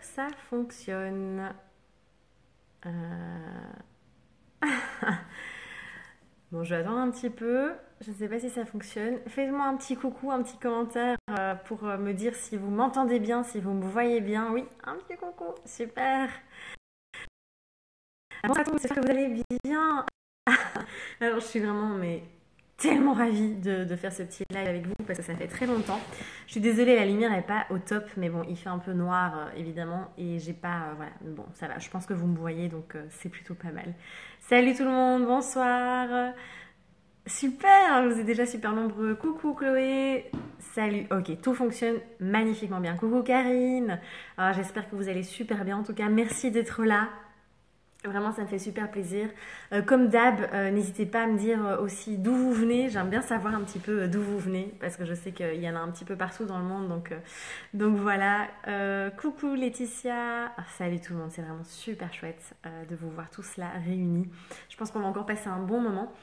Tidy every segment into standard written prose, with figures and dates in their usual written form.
ça fonctionne. Bon, je vais attendre un petit peu. Je ne sais pas si ça fonctionne. Faites-moi un petit coucou, un petit commentaire pour me dire si vous m'entendez bien, si vous me voyez bien. Oui, un petit coucou, super. Bonjour à tous, j'espère que vous allez bien. Alors, je suis vraiment tellement ravie de faire ce petit live avec vous parce que ça fait très longtemps. Je suis désolée, la lumière n'est pas au top, mais bon, il fait un peu noir évidemment et j'ai pas. Voilà, bon, ça va, je pense que vous me voyez donc c'est plutôt pas mal. Salut tout le monde, bonsoir. Super, vous êtes déjà super nombreux. Coucou Chloé. Salut. Ok, tout fonctionne magnifiquement bien. Coucou Karine. Alors, j'espère que vous allez super bien. En tout cas, merci d'être là. Vraiment, ça me fait super plaisir. Comme d'hab, n'hésitez pas à me dire aussi d'où vous venez. J'aime bien savoir un petit peu d'où vous venez parce que je sais qu'il y en a un petit peu partout dans le monde. Donc voilà. Coucou Laetitia. Ah, salut tout le monde. C'est vraiment super chouette de vous voir tous là réunis. Je pense qu'on va encore passer un bon moment.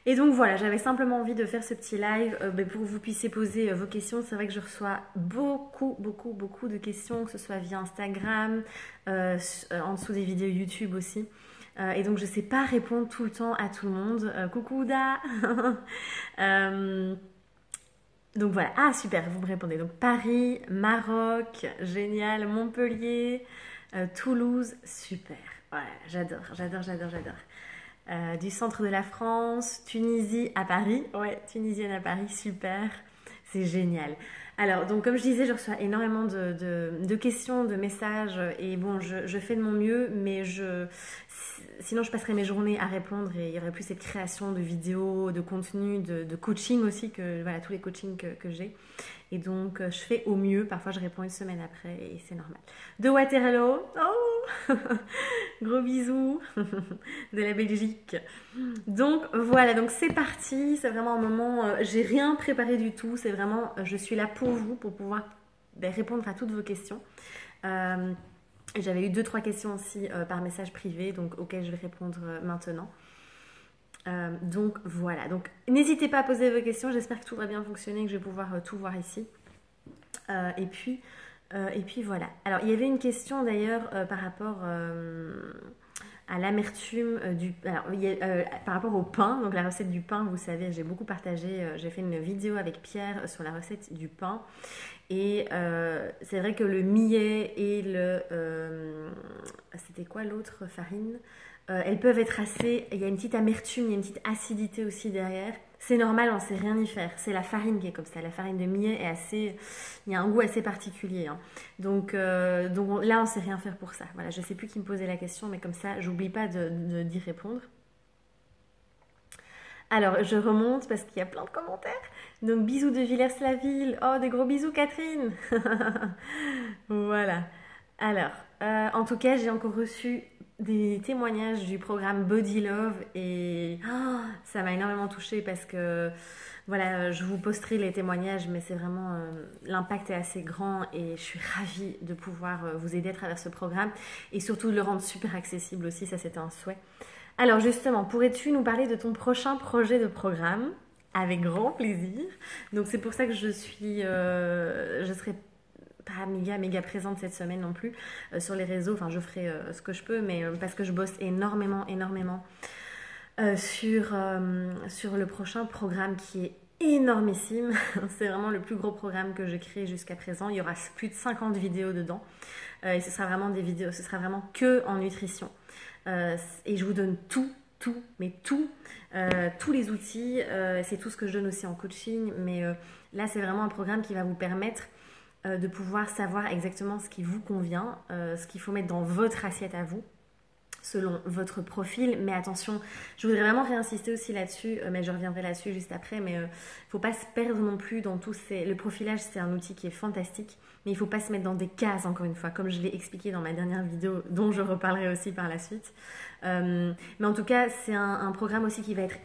Et donc voilà, j'avais simplement envie de faire ce petit live pour que vous puissiez poser vos questions. C'est vrai que je reçois beaucoup de questions, que ce soit via Instagram, en dessous des vidéos YouTube aussi. Et donc je ne sais pas répondre tout le temps à tout le monde. Coucou Ouda. Euh, donc voilà, ah super, vous me répondez. Donc Paris, Maroc, génial, Montpellier, Toulouse, super. Voilà, j'adore. Du centre de la France, Tunisie à Paris. Ouais, tunisienne à Paris, super. C'est génial. Alors, donc comme je disais, je reçois énormément de questions, de messages. Et bon, je fais de mon mieux, mais sinon je passerai mes journées à répondre et il y aurait plus cette création de vidéos, de contenu, de coaching aussi, voilà, tous les coachings que j'ai. Et donc, je fais au mieux. Parfois, je réponds une semaine après et c'est normal. De Waterloo, oh gros bisous de la Belgique. Donc voilà, donc c'est parti. C'est vraiment un moment. J'ai rien préparé du tout. C'est vraiment, je suis là pour vous, pour pouvoir répondre à toutes vos questions. Euh, J'avais eu 2-3 questions aussi par message privé, donc auxquelles je vais répondre maintenant. Donc voilà, donc n'hésitez pas à poser vos questions, j'espère que tout va bien fonctionner, que je vais pouvoir tout voir ici. Euh, et, puis, et puis voilà. Alors il y avait une question d'ailleurs par rapport à l'amertume par rapport au pain, donc la recette du pain, vous savez, j'ai beaucoup partagé, j'ai fait une vidéo avec Pierre sur la recette du pain. Et c'est vrai que le millet et c'était quoi l'autre farine, elles peuvent être assez. Il y a une petite amertume, il y a une petite acidité aussi derrière. C'est normal, on ne sait rien y faire. C'est la farine qui est comme ça. La farine de millet est assez. Il y a un goût assez particulier. Hein. Donc là, on ne sait rien faire pour ça. Voilà, je ne sais plus qui me posait la question, mais comme ça, j'oublie pas d'y répondre. Alors, je remonte parce qu'il y a plein de commentaires. Donc, bisous de Villers-la-Ville. Oh, des gros bisous, Catherine. Voilà. Alors, en tout cas, j'ai encore reçu des témoignages du programme Body Love et ça m'a énormément touchée parce que voilà, je vous posterai les témoignages, mais c'est vraiment l'impact est assez grand et je suis ravie de pouvoir vous aider à travers ce programme et surtout de le rendre super accessible aussi, ça c'était un souhait. Alors justement, pourrais-tu nous parler de ton prochain projet de programme? Avec grand plaisir. Donc c'est pour ça que je serai pas méga présente cette semaine non plus sur les réseaux. Enfin, je ferai ce que je peux, mais parce que je bosse énormément sur le prochain programme qui est énormissime. C'est vraiment le plus gros programme que j'ai créé jusqu'à présent. Il y aura plus de 50 vidéos dedans. Et ce sera vraiment des vidéos, ce sera vraiment que en nutrition. Et je vous donne tout, tous les outils. C'est tout ce que je donne aussi en coaching. Mais là, c'est vraiment un programme qui va vous permettre de pouvoir savoir exactement ce qui vous convient, ce qu'il faut mettre dans votre assiette à vous selon votre profil. Mais attention, je voudrais vraiment réinsister aussi là-dessus, mais je reviendrai là-dessus juste après, mais il ne faut pas se perdre non plus dans tous ces... Le profilage, c'est un outil qui est fantastique, mais il ne faut pas se mettre dans des cases, encore une fois, comme je l'ai expliqué dans ma dernière vidéo, dont je reparlerai aussi par la suite. Mais en tout cas, c'est un programme aussi qui va être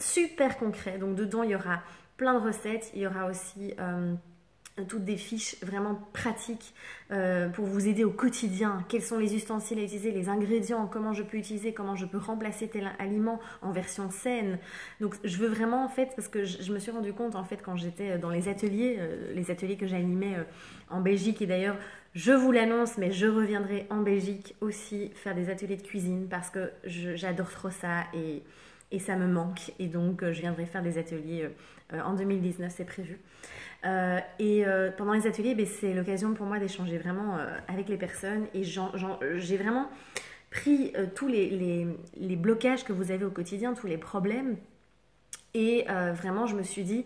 super concret. Donc dedans, il y aura plein de recettes, il y aura aussi toutes des fiches vraiment pratiques pour vous aider au quotidien. Quels sont les ustensiles à utiliser, les ingrédients, comment je peux utiliser, comment je peux remplacer tel aliment en version saine. Donc je veux vraiment en fait, parce que je me suis rendu compte en fait quand j'étais dans les ateliers que j'animais en Belgique, et d'ailleurs je vous l'annonce, mais je reviendrai en Belgique aussi faire des ateliers de cuisine parce que j'adore trop ça et ça me manque. Et donc je viendrai faire des ateliers en 2019, c'est prévu. Pendant les ateliers, c'est l'occasion pour moi d'échanger vraiment avec les personnes et j'ai vraiment pris tous les blocages que vous avez au quotidien, tous les problèmes et vraiment je me suis dit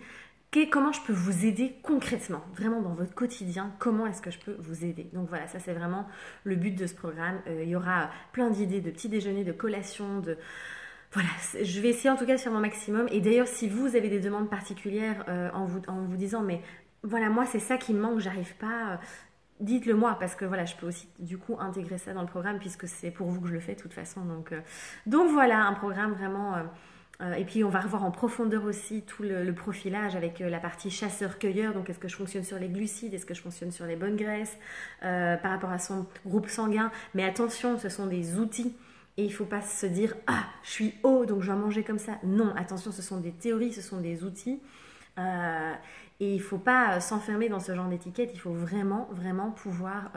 comment je peux vous aider concrètement, vraiment dans votre quotidien, comment est-ce que je peux vous aider. Donc voilà, ça c'est vraiment le but de ce programme. Il y aura plein d'idées de petits déjeuners, de collations, voilà, je vais essayer en tout cas de faire mon maximum. Et d'ailleurs, si vous avez des demandes particulières en vous disant, mais voilà, moi c'est ça qui me manque, j'arrive pas, dites-le moi parce que voilà, je peux aussi du coup intégrer ça dans le programme puisque c'est pour vous que je le fais de toute façon. Donc voilà, un programme vraiment. Et puis on va revoir en profondeur aussi tout le profilage avec la partie chasseur-cueilleur. Donc est-ce que je fonctionne sur les glucides, est-ce que je fonctionne sur les bonnes graisses par rapport à son groupe sanguin. Mais attention, ce sont des outils. Et il ne faut pas se dire « Ah, je suis haut, donc je dois manger comme ça ». Non, attention, ce sont des théories, ce sont des outils. Et il ne faut pas s'enfermer dans ce genre d'étiquette. Il faut vraiment, vraiment pouvoir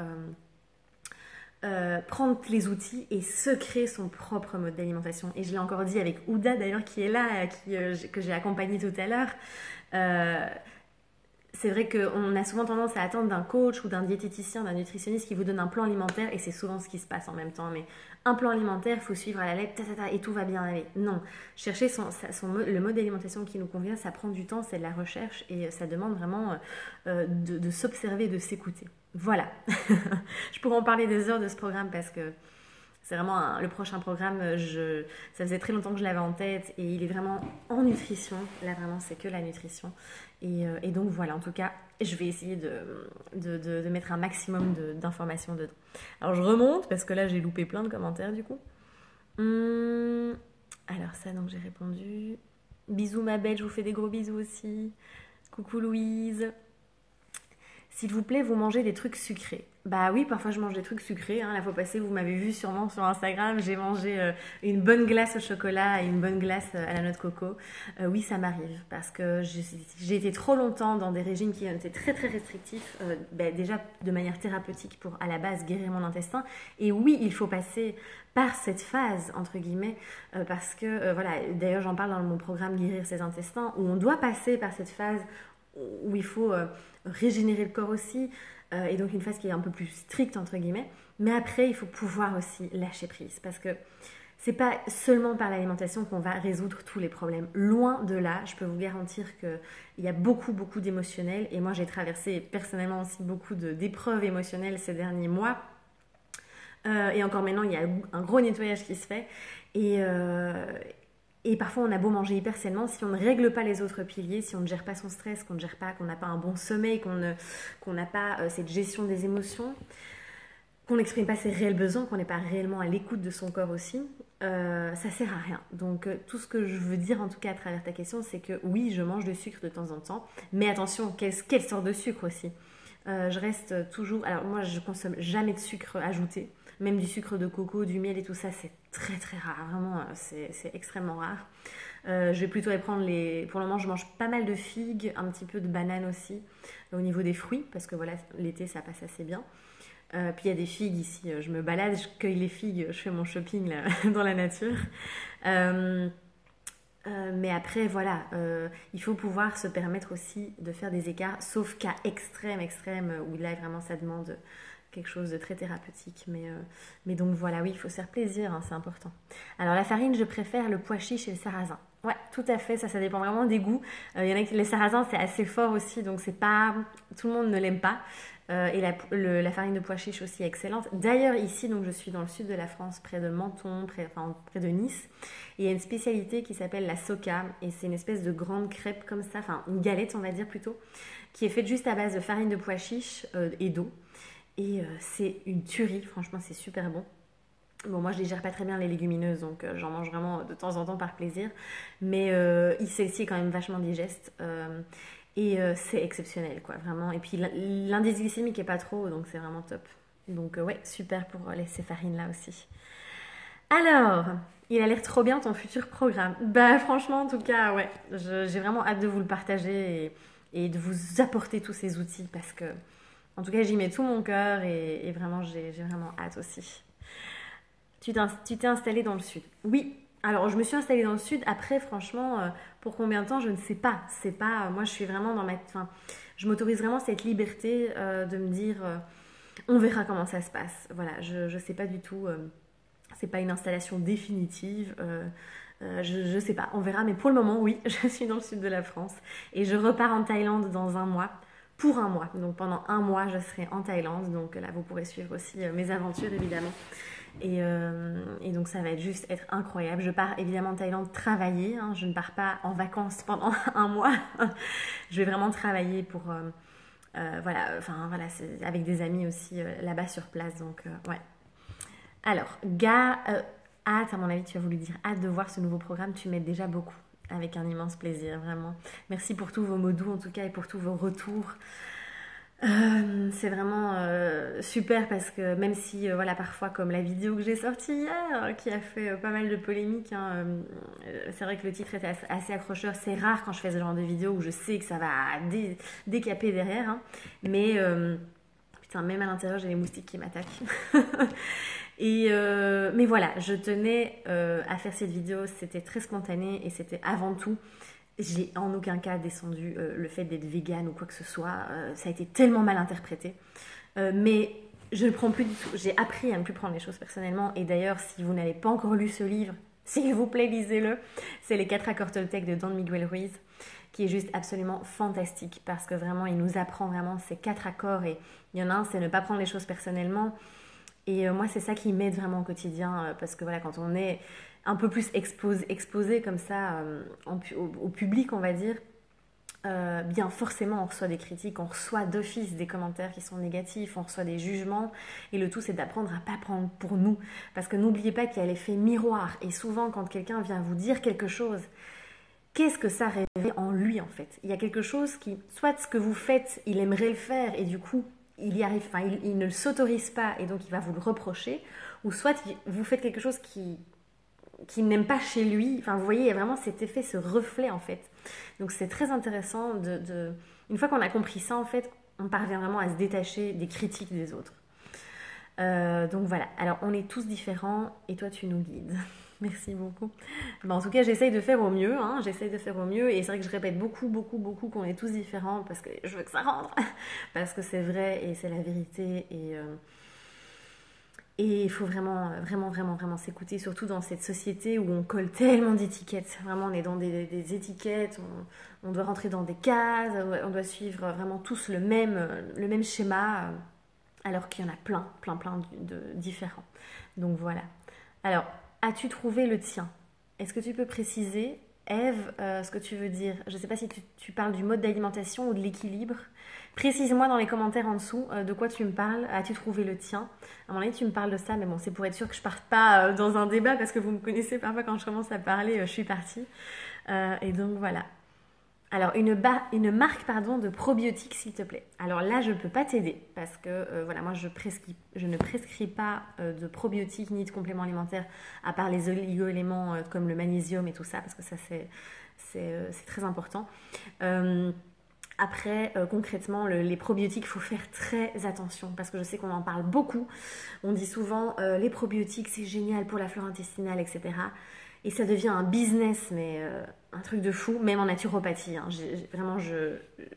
prendre les outils et se créer son propre mode d'alimentation. Et je l'ai encore dit avec Ouda, d'ailleurs, qui est là, que j'ai accompagné tout à l'heure. C'est vrai qu'on a souvent tendance à attendre d'un coach ou d'un diététicien, d'un nutritionniste qui vous donne un plan alimentaire et c'est souvent ce qui se passe en même temps. Mais un plan alimentaire, il faut suivre à la lettre et tout va bien aller. Non, chercher le mode d'alimentation qui nous convient, ça prend du temps, c'est de la recherche et ça demande vraiment de s'observer, de s'écouter. Voilà, je pourrais en parler des heures de ce programme parce que c'est vraiment le prochain programme, ça faisait très longtemps que je l'avais en tête et il est vraiment en nutrition. Là, vraiment, c'est que la nutrition. Et donc, voilà, en tout cas, je vais essayer de mettre un maximum d'informations dedans. Alors, je remonte parce que là, j'ai loupé plein de commentaires du coup. Alors, ça, donc, j'ai répondu. Bisous, ma belle, je vous fais des gros bisous aussi. Coucou, Louise. S'il vous plaît, vous mangez des trucs sucrés. Bah oui, parfois je mange des trucs sucrés. La fois passée, vous m'avez vu sûrement sur Instagram, j'ai mangé une bonne glace au chocolat et une bonne glace à la noix de coco. Oui, ça m'arrive parce que j'ai été trop longtemps dans des régimes qui étaient très très restrictifs, déjà de manière thérapeutique pour à la base guérir mon intestin. Et oui, il faut passer par cette phase, entre guillemets, parce que, voilà, d'ailleurs j'en parle dans mon programme Guérir ses intestins, où on doit passer par cette phase où il faut régénérer le corps aussi, et donc une phase qui est un peu plus stricte entre guillemets, mais après il faut pouvoir aussi lâcher prise parce que c'est pas seulement par l'alimentation qu'on va résoudre tous les problèmes, loin de là. Je peux vous garantir qu'il y a beaucoup d'émotionnel et moi j'ai traversé personnellement aussi beaucoup d'épreuves émotionnelles ces derniers mois. Et encore maintenant il y a un gros nettoyage qui se fait et parfois, on a beau manger hyper sainement, si on ne règle pas les autres piliers, si on ne gère pas son stress, qu'on n'a pas un bon sommeil, qu'on n'a pas cette gestion des émotions, qu'on n'exprime pas ses réels besoins, qu'on n'est pas réellement à l'écoute de son corps aussi, ça sert à rien. Donc, tout ce que je veux dire, en tout cas à travers ta question, c'est que oui, je mange du sucre de temps en temps, mais attention, quelle sorte de sucre aussi. Je reste toujours... Alors, moi, je consomme jamais de sucre ajouté. Même du sucre de coco, du miel et tout ça, c'est très très rare. Vraiment, c'est extrêmement rare. Je vais plutôt aller prendre Pour le moment, je mange pas mal de figues, un petit peu de bananes aussi, au niveau des fruits, parce que voilà, l'été, ça passe assez bien. Puis il y a des figues ici. Je me balade, je cueille les figues, je fais mon shopping là, dans la nature. Mais après, voilà, il faut pouvoir se permettre aussi de faire des écarts, sauf cas extrême, où là, vraiment, ça demande quelque chose de très thérapeutique. Mais donc voilà, oui, il faut se faire plaisir, c'est important. Alors la farine, je préfère le pois chiche et le sarrasin. Ouais, tout à fait, ça dépend vraiment des goûts. Il y en a qui, les sarrasins, c'est assez fort aussi, donc c'est pas... Tout le monde ne l'aime pas. Et la farine de pois chiche aussi est excellente. D'ailleurs, ici, donc, je suis dans le sud de la France, près de Menton, près de Nice. Et il y a une spécialité qui s'appelle la soca. Et c'est une espèce de grande crêpe comme ça, enfin une galette, on va dire plutôt, qui est faite juste à base de farine de pois chiche et d'eau. Et c'est une tuerie, franchement, c'est super bon. Bon, moi, je digère pas très bien les légumineuses, donc j'en mange vraiment de temps en temps par plaisir. Mais celle-ci est quand même vachement digeste. C'est exceptionnel, quoi, vraiment. Et puis l'indice glycémique est pas trop, donc c'est vraiment top. Donc ouais, super pour ces farines-là aussi. Alors, il a l'air trop bien ton futur programme. Bah franchement, en tout cas, ouais, j'ai vraiment hâte de vous le partager et de vous apporter tous ces outils parce que, en tout cas, j'y mets tout mon cœur et vraiment, j'ai vraiment hâte aussi. Tu t'es installée dans le sud. Oui. Alors, je me suis installée dans le sud. Après, franchement, pour combien de temps, je ne sais pas. C'est pas. Moi, je suis vraiment dans ma. Enfin, je m'autorise vraiment cette liberté de me dire, on verra comment ça se passe. Voilà, je sais pas du tout. C'est pas une installation définitive. Je sais pas, on verra. Mais pour le moment, oui, je suis dans le sud de la France et je repars en Thaïlande dans un mois. Pour un mois. Donc pendant un mois, je serai en Thaïlande. Donc là, vous pourrez suivre aussi mes aventures, évidemment. Et donc ça va être incroyable. Je pars évidemment en Thaïlande travailler, hein. Je ne pars pas en vacances pendant un mois. Je vais vraiment travailler pour voilà, enfin voilà, avec des amis aussi là-bas sur place. Donc ouais. Alors, hâte, à mon avis, tu as voulu dire hâte de voir ce nouveau programme. Tu m'aides déjà beaucoup, avec un immense plaisir, vraiment. Merci pour tous vos mots doux en tout cas et pour tous vos retours. C'est vraiment super parce que même si, voilà, parfois comme la vidéo que j'ai sortie hier, qui a fait pas mal de polémiques, hein, c'est vrai que le titre était assez accrocheur. C'est rare quand je fais ce genre de vidéo où je sais que ça va décaper derrière, hein. Mais putain, même à l'intérieur, j'ai les moustiques qui m'attaquent. Mais voilà, je tenais à faire cette vidéo, c'était très spontané et c'était avant tout. J'ai en aucun cas descendu le fait d'être végane ou quoi que ce soit. Ça a été tellement mal interprété. Mais je ne prends plus du tout. J'ai appris à ne plus prendre les choses personnellement. Et d'ailleurs, si vous n'avez pas encore lu ce livre, s'il vous plaît, lisez-le. C'est Les 4 accords Toltec de Don Miguel Ruiz, qui est juste absolument fantastique parce que vraiment, il nous apprend vraiment ces 4 accords. Et il y en a un, c'est ne pas prendre les choses personnellement. Et moi, c'est ça qui m'aide vraiment au quotidien parce que voilà, quand on est un peu plus exposé comme ça au public, on va dire, bien forcément on reçoit des critiques, on reçoit d'office des commentaires qui sont négatifs, on reçoit des jugements et le tout c'est d'apprendre à pas prendre pour nous parce que n'oubliez pas qu'il y a l'effet miroir et souvent quand quelqu'un vient vous dire quelque chose, qu'est-ce que ça révèle en lui en fait? Il y a quelque chose qui, soit ce que vous faites, il aimerait le faire et du coup il y arrive, enfin il ne s'autorise pas et donc il va vous le reprocher, ou soit vous faites quelque chose qui n'aime pas chez lui. Enfin, vous voyez, il y a vraiment cet effet, ce reflet en fait. Donc c'est très intéressant une fois qu'on a compris ça en fait, on parvient vraiment à se détacher des critiques des autres. Donc voilà, alors on est tous différents et toi tu nous guides. Merci beaucoup. En tout cas, j'essaye de faire au mieux, hein, j'essaye de faire au mieux et c'est vrai que je répète beaucoup, beaucoup, beaucoup qu'on est tous différents parce que je veux que ça rentre, parce que c'est vrai et c'est la vérité et il faut vraiment, vraiment, vraiment, vraiment s'écouter, surtout dans cette société où on colle tellement d'étiquettes. Vraiment, on est dans des étiquettes, on doit rentrer dans des cases, on doit suivre vraiment tous le même schéma, alors qu'il y en a plein, plein, plein de différents. Donc voilà. Alors, as-tu trouvé le tien? Est-ce que tu peux préciser, Ève, ce que tu veux dire? Je ne sais pas si tu parles du mode d'alimentation ou de l'équilibre. Précise-moi dans les commentaires en dessous de quoi tu me parles. As-tu trouvé le tien? À mon avis, tu me parles de ça, mais bon, c'est pour être sûr que je ne parte pas dans un débat parce que vous me connaissez parfois quand je commence à parler, je suis partie. Et donc voilà. Alors, une marque pardon, de probiotiques, s'il te plaît. Alors là, je ne peux pas t'aider parce que voilà, moi, je ne prescris pas de probiotiques ni de compléments alimentaires à part les oligo-éléments comme le magnésium et tout ça parce que ça, c'est très important. Après, concrètement, les probiotiques, il faut faire très attention parce que je sais qu'on en parle beaucoup. On dit souvent les probiotiques, c'est génial pour la flore intestinale, etc. Et ça devient un business, mais un truc de fou, même en naturopathie. Hein. Vraiment,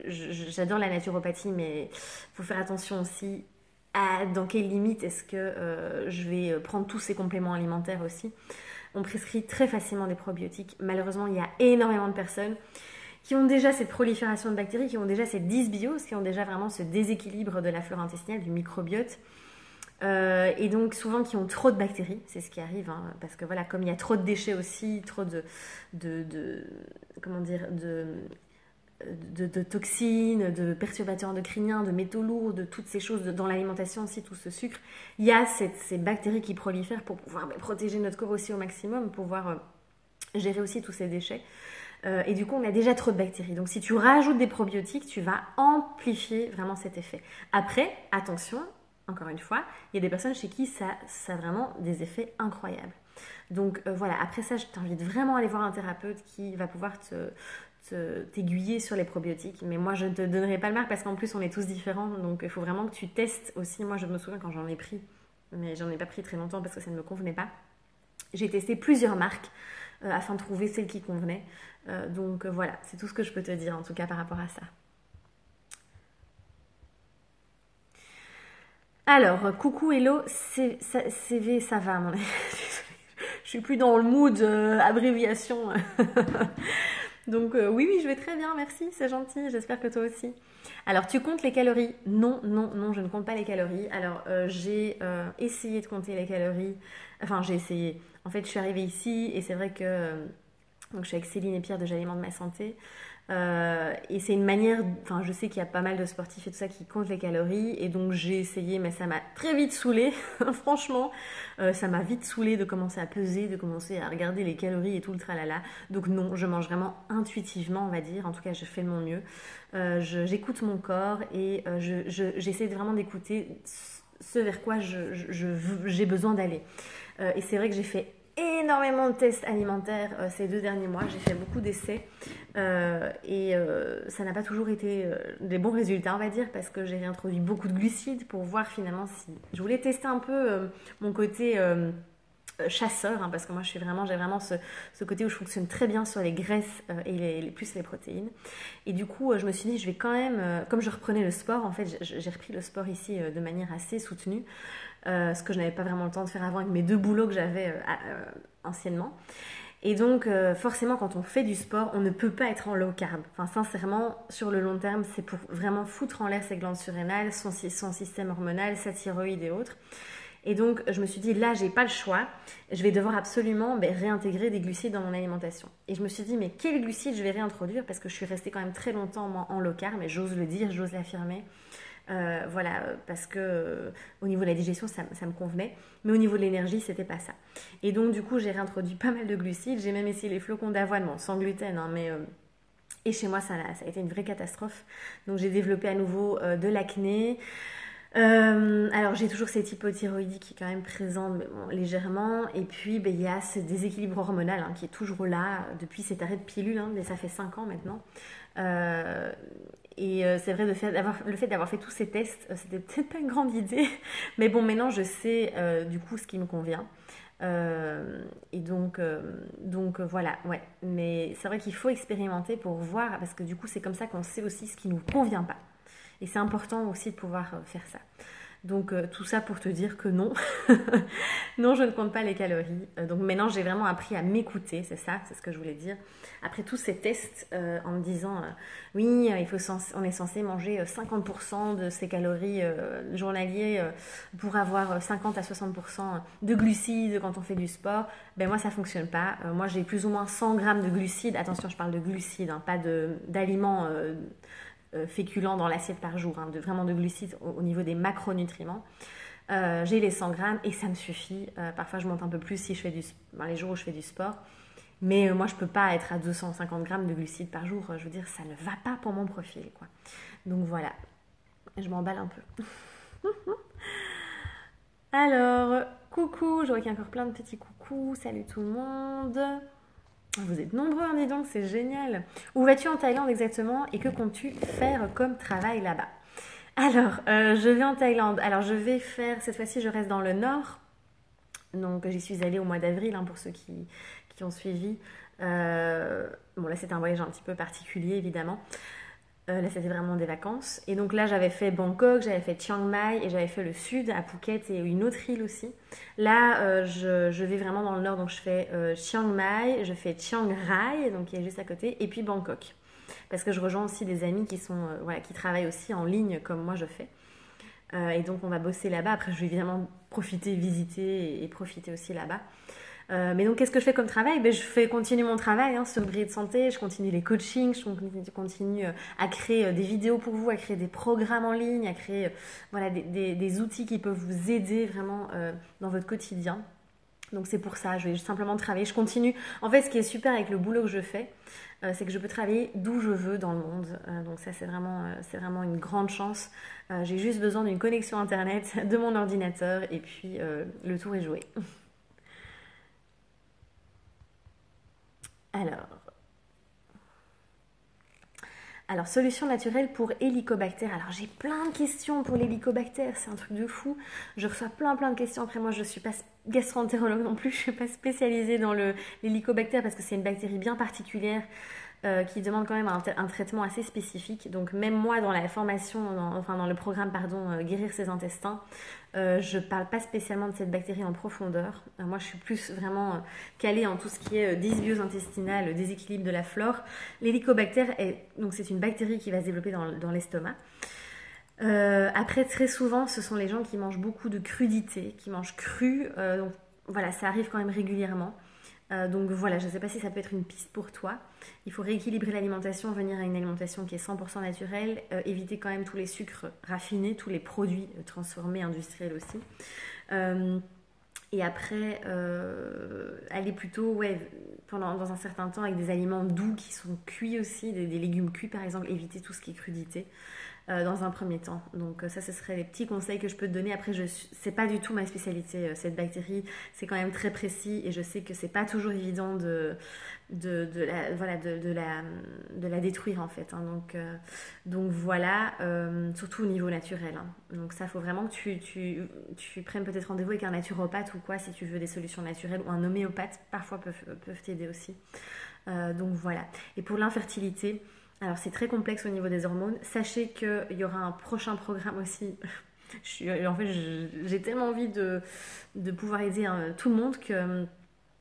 j'adore la naturopathie, mais il faut faire attention aussi à dans quelles limites est-ce que je vais prendre tous ces compléments alimentaires aussi. On prescrit très facilement des probiotiques. Malheureusement, il y a énormément de personnes qui ont déjà cette prolifération de bactéries, qui ont déjà cette dysbiose, qui ont déjà vraiment ce déséquilibre de la flore intestinale, du microbiote. Et donc souvent qui ont trop de bactéries, c'est ce qui arrive, hein, parce que voilà, comme il y a trop de déchets aussi, trop comment dire, de toxines, de perturbateurs endocriniens, de métaux lourds, de toutes ces choses dans l'alimentation aussi, tout ce sucre, il y a ces bactéries qui prolifèrent pour pouvoir protéger notre corps aussi au maximum, pouvoir gérer aussi tous ces déchets. Et du coup, on a déjà trop de bactéries. Donc, si tu rajoutes des probiotiques, tu vas amplifier vraiment cet effet. Après, attention, encore une fois, il y a des personnes chez qui ça a vraiment des effets incroyables. Donc, voilà, après ça, je t'invite vraiment à aller voir un thérapeute qui va pouvoir t'aiguiller sur les probiotiques. Mais moi, je ne te donnerai pas le marque parce qu'en plus, on est tous différents. Donc, il faut vraiment que tu testes aussi. Moi, je me souviens quand j'en ai pris, mais j'en ai pas pris très longtemps parce que ça ne me convenait pas. J'ai testé plusieurs marques afin de trouver celle qui convenait. Donc voilà, c'est tout ce que je peux te dire en tout cas par rapport à ça. Alors, coucou hello, CV, ça va, mon je suis plus dans le mood abréviation. Donc oui, oui, je vais très bien, merci, c'est gentil, j'espère que toi aussi. Alors, tu comptes les calories? Non, non, non, je ne compte pas les calories. Alors, j'ai essayé de compter les calories. Enfin, j'ai essayé. En fait, je suis arrivée ici et c'est vrai que donc, je suis avec Céline et Pierre de J'alimente ma santé. Et c'est une manière, enfin je sais qu'il y a pas mal de sportifs et tout ça qui comptent les calories et donc j'ai essayé mais ça m'a très vite saoulée, franchement ça m'a vite saoulée de commencer à peser, de commencer à regarder les calories et tout le tralala. Donc non, je mange vraiment intuitivement on va dire, en tout cas je fais de mon mieux. J'écoute mon corps et j'essaie vraiment d'écouter ce vers quoi j'ai besoin d'aller. Et c'est vrai que j'ai fait énormément de tests alimentaires ces 2 derniers mois. J'ai fait beaucoup d'essais et ça n'a pas toujours été des bons résultats, on va dire, parce que j'ai réintroduit beaucoup de glucides pour voir finalement si... Je voulais tester un peu mon côté chasseur, hein, parce que moi j'ai vraiment ce côté où je fonctionne très bien sur les graisses et plus les protéines. Et du coup, je me suis dit, je vais quand même, comme je reprenais le sport, en fait, j'ai repris le sport ici de manière assez soutenue, ce que je n'avais pas vraiment le temps de faire avant avec mes 2 boulots que j'avais anciennement. Et donc, forcément, quand on fait du sport, on ne peut pas être en low carb. Enfin, sincèrement, sur le long terme, c'est pour vraiment foutre en l'air ses glandes surrénales, son système hormonal, sa thyroïde et autres. Et donc, je me suis dit, là, j'ai pas le choix. Je vais devoir absolument réintégrer des glucides dans mon alimentation. Et je me suis dit, mais quels glucides je vais réintroduire? Parce que je suis restée quand même très longtemps moi, en low carb, mais j'ose le dire, j'ose l'affirmer. Voilà, parce que au niveau de la digestion, ça me convenait. Mais au niveau de l'énergie, c'était pas ça. Et donc, du coup, j'ai réintroduit pas mal de glucides. J'ai même essayé les flocons d'avoine, bon, sans gluten, hein, mais... et chez moi, ça a été une vraie catastrophe. Donc, j'ai développé à nouveau de l'acné. Alors j'ai toujours cette hypothyroïdie qui est quand même présente mais bon, légèrement et puis il y a ce déséquilibre hormonal hein, qui est toujours là depuis cet arrêt de pilule hein, mais ça fait 5 ans maintenant c'est vrai le fait d'avoir fait tous ces tests c'était peut-être pas une grande idée mais bon maintenant je sais du coup ce qui me convient et donc voilà ouais mais c'est vrai qu'il faut expérimenter pour voir parce que du coup c'est comme ça qu'on sait aussi ce qui nous convient pas. Et c'est important aussi de pouvoir faire ça. Donc tout ça pour te dire que non, non je ne compte pas les calories. Donc maintenant j'ai vraiment appris à m'écouter, c'est ça, c'est ce que je voulais dire. Après tous ces tests en me disant oui on est censé manger 50% de ces calories journaliers pour avoir 50 à 60% de glucides quand on fait du sport. Ben moi ça fonctionne pas. Moi j'ai plus ou moins 100 grammes de glucides. Attention je parle de glucides, hein, pas d'aliments féculents dans l'assiette par jour, hein, vraiment de glucides au niveau des macronutriments. J'ai les 100 grammes et ça me suffit. Parfois, je monte un peu plus si je fais les jours où je fais du sport. Mais moi, je ne peux pas être à 250 grammes de glucides par jour. Je veux dire, ça ne va pas pour mon profil, quoi. Donc voilà, je m'emballe un peu. Alors, coucou, je vois qu'il y a encore plein de petits coucous. Salut tout le monde. Vous êtes nombreux, hein, dis donc, c'est génial. Où vas-tu en Thaïlande exactement et que comptes-tu faire comme travail là-bas? Alors, je vais en Thaïlande. Alors, je vais faire, cette fois-ci, je reste dans le nord. Donc, j'y suis allée au mois d'avril, hein, pour ceux qui ont suivi. Bon, là, c'était un voyage un petit peu particulier, évidemment. Là, c'était vraiment des vacances. Et donc là, j'avais fait Bangkok, j'avais fait Chiang Mai et j'avais fait le sud à Phuket et une autre île aussi. Là, je vais vraiment dans le nord, donc je fais Chiang Mai, je fais Chiang Rai, donc qui est juste à côté, et puis Bangkok. Parce que je rejoins aussi des amis qui sont, voilà, qui travaillent aussi en ligne comme moi je fais. Et donc on va bosser là-bas. Après, je vais évidemment profiter, visiter et profiter aussi là-bas. Mais donc, qu'est-ce que je fais comme travail? Ben, je continue mon travail sur le de santé, je continue les coachings, je continue à créer des vidéos pour vous, à créer des programmes en ligne, à créer voilà, des outils qui peuvent vous aider vraiment dans votre quotidien. Donc c'est pour ça, je vais simplement travailler, je continue. En fait, ce qui est super avec le boulot que je fais, c'est que je peux travailler d'où je veux dans le monde. Donc ça, c'est vraiment une grande chance. J'ai juste besoin d'une connexion Internet, de mon ordinateur, et puis le tour est joué. Alors, solution naturelle pour hélicobactère. Alors, j'ai plein de questions pour l'hélicobactère, c'est un truc de fou. Je reçois plein de questions. Après, moi, je ne suis pas gastro-entérologue non plus, je ne suis pas spécialisée dans l'hélicobactère parce que c'est une bactérie bien particulière qui demande quand même un traitement assez spécifique. Donc même moi dans la formation, dans le programme Guérir ses intestins, je ne parle pas spécialement de cette bactérie en profondeur. Moi je suis plus vraiment calée en tout ce qui est dysbiose intestinale, déséquilibre de la flore. L'hélicobactère, donc c'est une bactérie qui va se développer dans l'estomac. Après, très souvent, ce sont les gens qui mangent beaucoup de crudités, qui mangent cru. Donc voilà, ça arrive quand même régulièrement. Donc voilà, je ne sais pas si ça peut être une piste pour toi. Il faut rééquilibrer l'alimentation, venir à une alimentation qui est 100% naturelle, éviter quand même tous les sucres raffinés, tous les produits transformés, industriels aussi. Et après, aller plutôt dans un certain temps avec des aliments doux qui sont cuits aussi, des légumes cuits par exemple, éviter tout ce qui est crudité. Dans un premier temps. Donc ça, ce serait les petits conseils que je peux te donner. Après, c'est pas du tout ma spécialité, cette bactérie. C'est quand même très précis et je sais que c'est pas toujours évident de la détruire en fait. Donc voilà, surtout au niveau naturel. Donc ça, il faut vraiment que tu prennes peut-être rendez-vous avec un naturopathe ou quoi si tu veux des solutions naturelles, ou un homéopathe parfois peuvent t'aider aussi. Donc voilà. Et pour l'infertilité, alors c'est très complexe au niveau des hormones. Sachez qu'il y aura un prochain programme aussi. J'ai tellement envie de pouvoir aider tout le monde que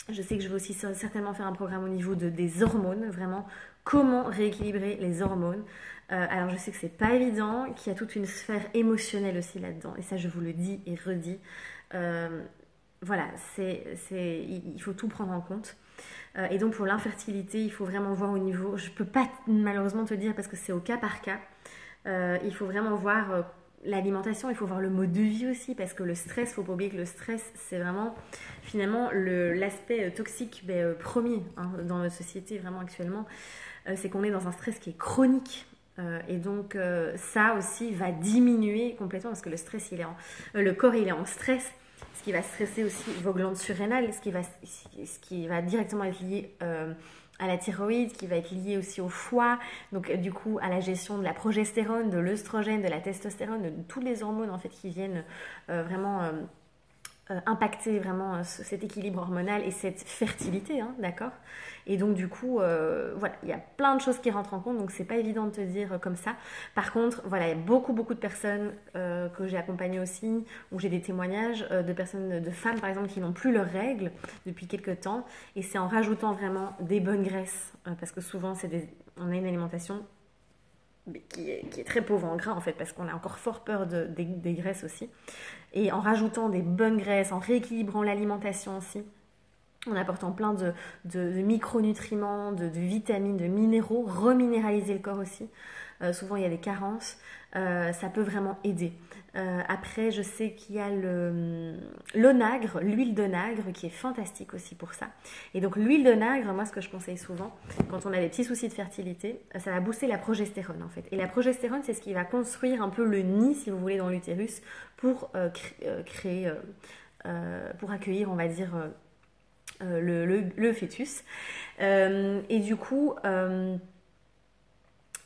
je sais que je vais aussi certainement faire un programme au niveau des hormones, vraiment comment rééquilibrer les hormones. Alors je sais que c'est pas évident, qu'il y a toute une sphère émotionnelle aussi là-dedans, et ça je vous le dis et redis. Voilà, il faut tout prendre en compte. Et donc pour l'infertilité, il faut vraiment voir au niveau, je ne peux pas malheureusement te dire parce que c'est au cas par cas, il faut vraiment voir l'alimentation, il faut voir le mode de vie aussi, parce que le stress, il ne faut pas oublier que le stress, c'est vraiment finalement l'aspect toxique premier dans notre société vraiment actuellement, c'est qu'on est dans un stress qui est chronique. Et donc ça aussi va diminuer complètement parce que le stress, le corps il est en stress. Ce qui va stresser aussi vos glandes surrénales, ce qui va directement être lié à la thyroïde, qui va être lié aussi au foie, donc du coup à la gestion de la progestérone, de l'œstrogène, de la testostérone, de toutes les hormones en fait qui viennent vraiment impacter vraiment cet équilibre hormonal et cette fertilité, d'accord. Et donc du coup, voilà, il y a plein de choses qui rentrent en compte, donc c'est pas évident de te dire comme ça. Par contre, voilà, il y a beaucoup de personnes que j'ai accompagnées aussi, où j'ai des témoignages de personnes, de femmes par exemple, qui n'ont plus leurs règles depuis quelques temps, et c'est en rajoutant vraiment des bonnes graisses, parce que souvent on a une alimentation qui est très pauvre en gras en fait, parce qu'on a encore fort peur des graisses aussi. Et en rajoutant des bonnes graisses, en rééquilibrant l'alimentation aussi, en apportant plein de micronutriments, de vitamines, de minéraux, reminéraliser le corps aussi. Souvent il y a des carences, ça peut vraiment aider. Après, je sais qu'il y a l'onagre, l'huile d'onagre qui est fantastique aussi pour ça. Et donc l'huile d'onagre, moi ce que je conseille souvent, quand on a des petits soucis de fertilité, ça va booster la progestérone en fait. Et la progestérone, c'est ce qui va construire un peu le nid, si vous voulez, dans l'utérus pour créer, pour accueillir, on va dire, le fœtus. Et du coup,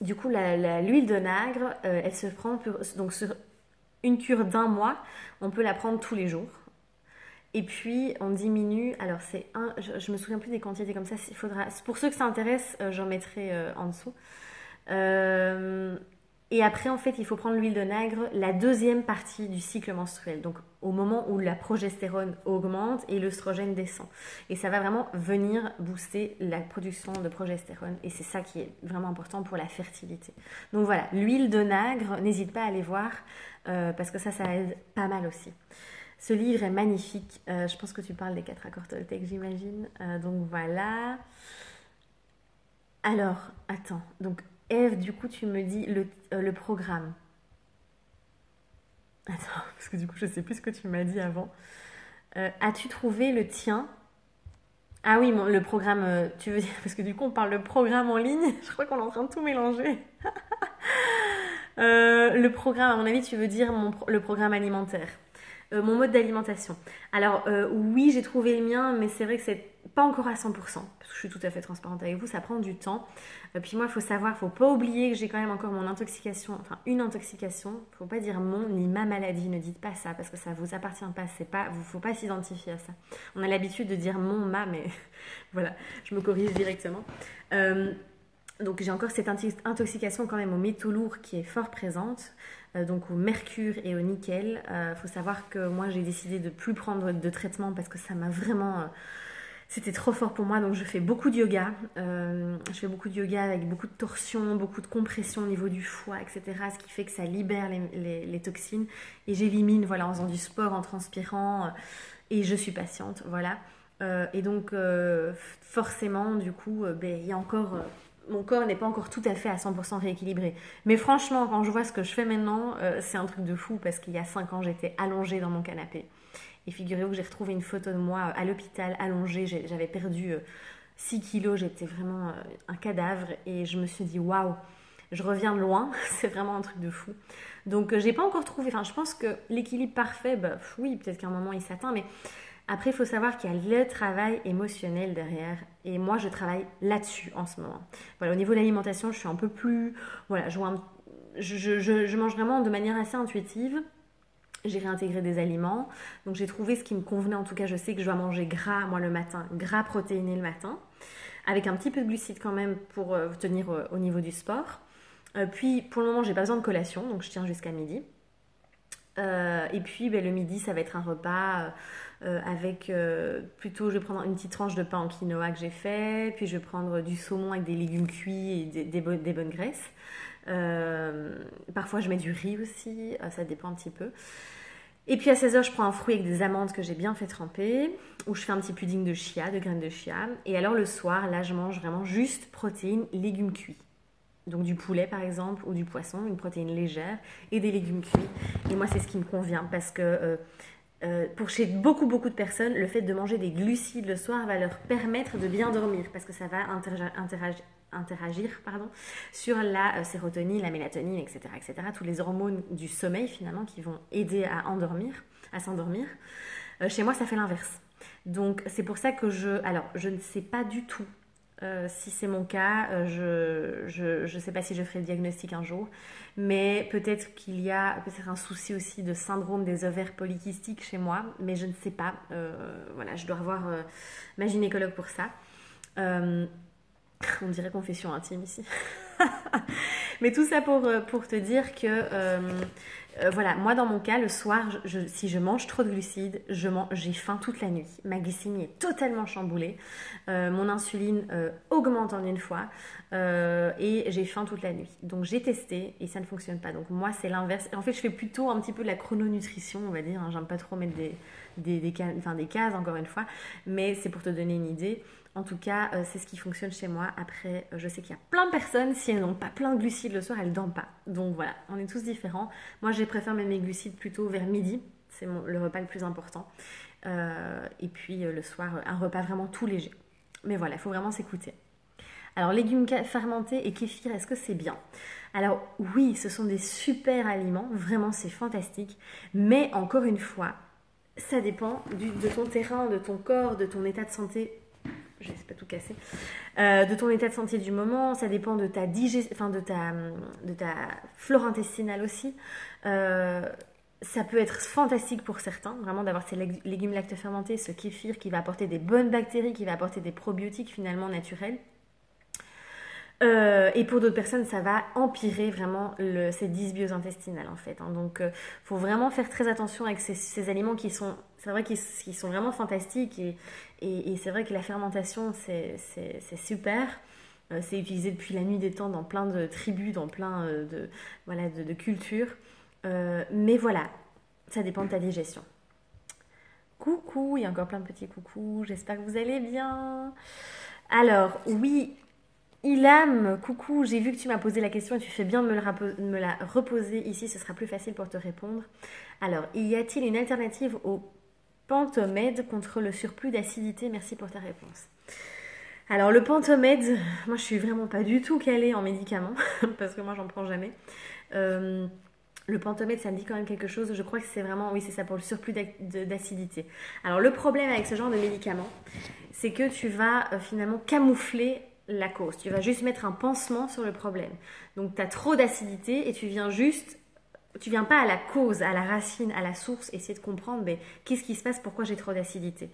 l'huile d'onagre, elle se prend donc sur une cure d'1 mois, on peut la prendre tous les jours. Et puis on diminue, alors je me souviens plus des quantités comme ça, pour ceux que ça intéresse, j'en mettrai en dessous. Et après, en fait, il faut prendre l'huile d'onagre la deuxième partie du cycle menstruel. Donc, au moment où la progestérone augmente et l'œstrogène descend. Et ça va vraiment venir booster la production de progestérone. Et c'est ça qui est vraiment important pour la fertilité. Donc voilà, l'huile d'onagre, n'hésite pas à aller voir parce que ça aide pas mal aussi. Ce livre est magnifique. Je pense que tu parles des 4 accords Toltec, j'imagine. Donc voilà. Alors, attends. Donc, Eve, du coup, tu me dis le programme. Attends, parce que du coup, je sais plus ce que tu m'as dit avant. As-tu trouvé le tien? Ah oui, le programme, tu veux dire, parce que du coup, on parle de programme en ligne. Je crois qu'on est en train de tout mélanger. Le programme, à mon avis, tu veux dire le programme alimentaire. Mon mode d'alimentation. Alors, oui, j'ai trouvé le mien, mais c'est vrai que c'est pas encore à 100%, parce que je suis tout à fait transparente avec vous, ça prend du temps. Puis moi, il faut savoir, il faut pas oublier que j'ai quand même encore mon intoxication, enfin une intoxication. Faut pas dire mon ni ma maladie, ne dites pas ça, parce que ça vous appartient pas, c'est pas, vous faut pas s'identifier à ça. On a l'habitude de dire mon, ma, mais voilà, je me corrige directement. Euh, donc j'ai encore cette intoxication quand même aux métaux lourds qui est fort présente, donc au mercure et au nickel. Faut savoir que moi j'ai décidé de plus prendre de traitement parce que ça m'a vraiment... c'était trop fort pour moi, donc je fais beaucoup de yoga. Je fais beaucoup de yoga avec beaucoup de torsions, beaucoup de compression au niveau du foie, etc. Ce qui fait que ça libère les toxines. Et j'élimine, voilà, en faisant du sport, en transpirant. Et je suis patiente, voilà. Et donc, forcément, du coup, il y a encore... mon corps n'est pas encore tout à fait à 100% rééquilibré. Mais franchement, quand je vois ce que je fais maintenant, c'est un truc de fou parce qu'il y a 5 ans, j'étais allongée dans mon canapé. Et figurez-vous que j'ai retrouvé une photo de moi à l'hôpital, allongée. J'avais perdu 6 kilos, j'étais vraiment un cadavre. Et je me suis dit, waouh, je reviens de loin. C'est vraiment un truc de fou. Donc, j'ai pas encore trouvé. Enfin, je pense que l'équilibre parfait, bah, oui, peut-être qu'à un moment il s'atteint, mais après, il faut savoir qu'il y a le travail émotionnel derrière. Et moi, je travaille là-dessus en ce moment. Voilà, au niveau de l'alimentation, je suis un peu plus... Voilà, je mange vraiment de manière assez intuitive. J'ai réintégré des aliments. Donc, j'ai trouvé ce qui me convenait. En tout cas, je sais que je dois manger gras, moi, le matin. Gras protéiné le matin. Avec un petit peu de glucides quand même pour tenir au niveau du sport. Puis, pour le moment, j'ai pas besoin de collation. Donc, je tiens jusqu'à midi. Et puis le midi, ça va être un repas avec plutôt, je vais prendre une petite tranche de pain en quinoa que j'ai fait, puis je vais prendre du saumon avec des légumes cuits et des bonnes graisses. Parfois, je mets du riz aussi, ça dépend un petit peu. Et puis à 16h, je prends un fruit avec des amandes que j'ai bien fait tremper, ou je fais un petit pudding de chia, de graines de chia. Et alors le soir, là, je mange vraiment juste protéines, légumes cuits. Donc du poulet par exemple ou du poisson, une protéine légère et des légumes cuits. Et moi c'est ce qui me convient parce que pour chez beaucoup de personnes, le fait de manger des glucides le soir va leur permettre de bien dormir parce que ça va interagir sur la sérotonine, la mélatonine, etc., etc. Tous les hormones du sommeil finalement qui vont aider à s'endormir. Chez moi ça fait l'inverse. Donc c'est pour ça que je ne sais pas du tout si c'est mon cas, je ne sais pas si je ferai le diagnostic un jour, mais peut-être qu'il y a peut-être un souci aussi de syndrome des ovaires polykystiques chez moi, mais je ne sais pas. Voilà, je dois revoir ma gynécologue pour ça. On dirait confession intime ici. Mais tout ça pour te dire que voilà, moi dans mon cas, le soir, si je mange trop de glucides, j'ai faim toute la nuit. Ma glycémie est totalement chamboulée. Mon insuline augmente en une fois et j'ai faim toute la nuit. Donc j'ai testé et ça ne fonctionne pas. Donc moi, c'est l'inverse. En fait, je fais plutôt un petit peu de la chrononutrition, on va dire. J'aime pas trop mettre des cases, encore une fois. Mais c'est pour te donner une idée. En tout cas, c'est ce qui fonctionne chez moi. Après, je sais qu'il y a plein de personnes, si elles n'ont pas plein de glucides le soir, elles ne dorment pas. Donc voilà, on est tous différents. Moi, je préfère mettre mes glucides plutôt vers midi. C'est le repas le plus important. Et puis le soir, un repas vraiment tout léger. Mais voilà, il faut vraiment s'écouter. Alors, légumes fermentés et kéfir, est-ce que c'est bien? Alors oui, ce sont des super aliments. Vraiment, c'est fantastique. Mais encore une fois, ça dépend de ton terrain, de ton corps, de ton état de santé. Je ne sais pas tout casser, de ton état de santé du moment, ça dépend de ta digestion, de ta flore intestinale aussi. Ça peut être fantastique pour certains, vraiment d'avoir ces légumes lactofermentés, ce kéfir qui va apporter des bonnes bactéries, qui va apporter des probiotiques finalement naturels. Et pour d'autres personnes, ça va empirer vraiment cette dysbiose intestinale en fait. Hein. Donc, faut vraiment faire très attention avec ces aliments qui sont, c'est vrai qu'ils sont vraiment fantastiques et c'est vrai que la fermentation, c'est super. C'est utilisé depuis la nuit des temps dans plein de tribus, dans plein de cultures. Mais voilà, ça dépend de ta digestion. Coucou, il y a encore plein de petits coucous, j'espère que vous allez bien. Alors, oui, Ilham, coucou, j'ai vu que tu m'as posé la question et tu fais bien de me la reposer ici, ce sera plus facile pour te répondre. Alors, y a-t-il une alternative au Pentomède contre le surplus d'acidité? Merci pour ta réponse. Alors, le Pentomède, moi je suis vraiment pas du tout calée en médicaments, parce que moi j'en prends jamais. Euh, le Pentomède, ça me dit quand même quelque chose. Je crois que c'est vraiment, oui, c'est ça pour le surplus d'acidité. Alors, le problème avec ce genre de médicaments, c'est que tu vas finalement camoufler la cause. Tu vas juste mettre un pansement sur le problème. Donc, tu as trop d'acidité et tu viens pas à la cause, à la racine, à la source, essayer de comprendre mais qu'est-ce qui se passe, pourquoi j'ai trop d'acidité.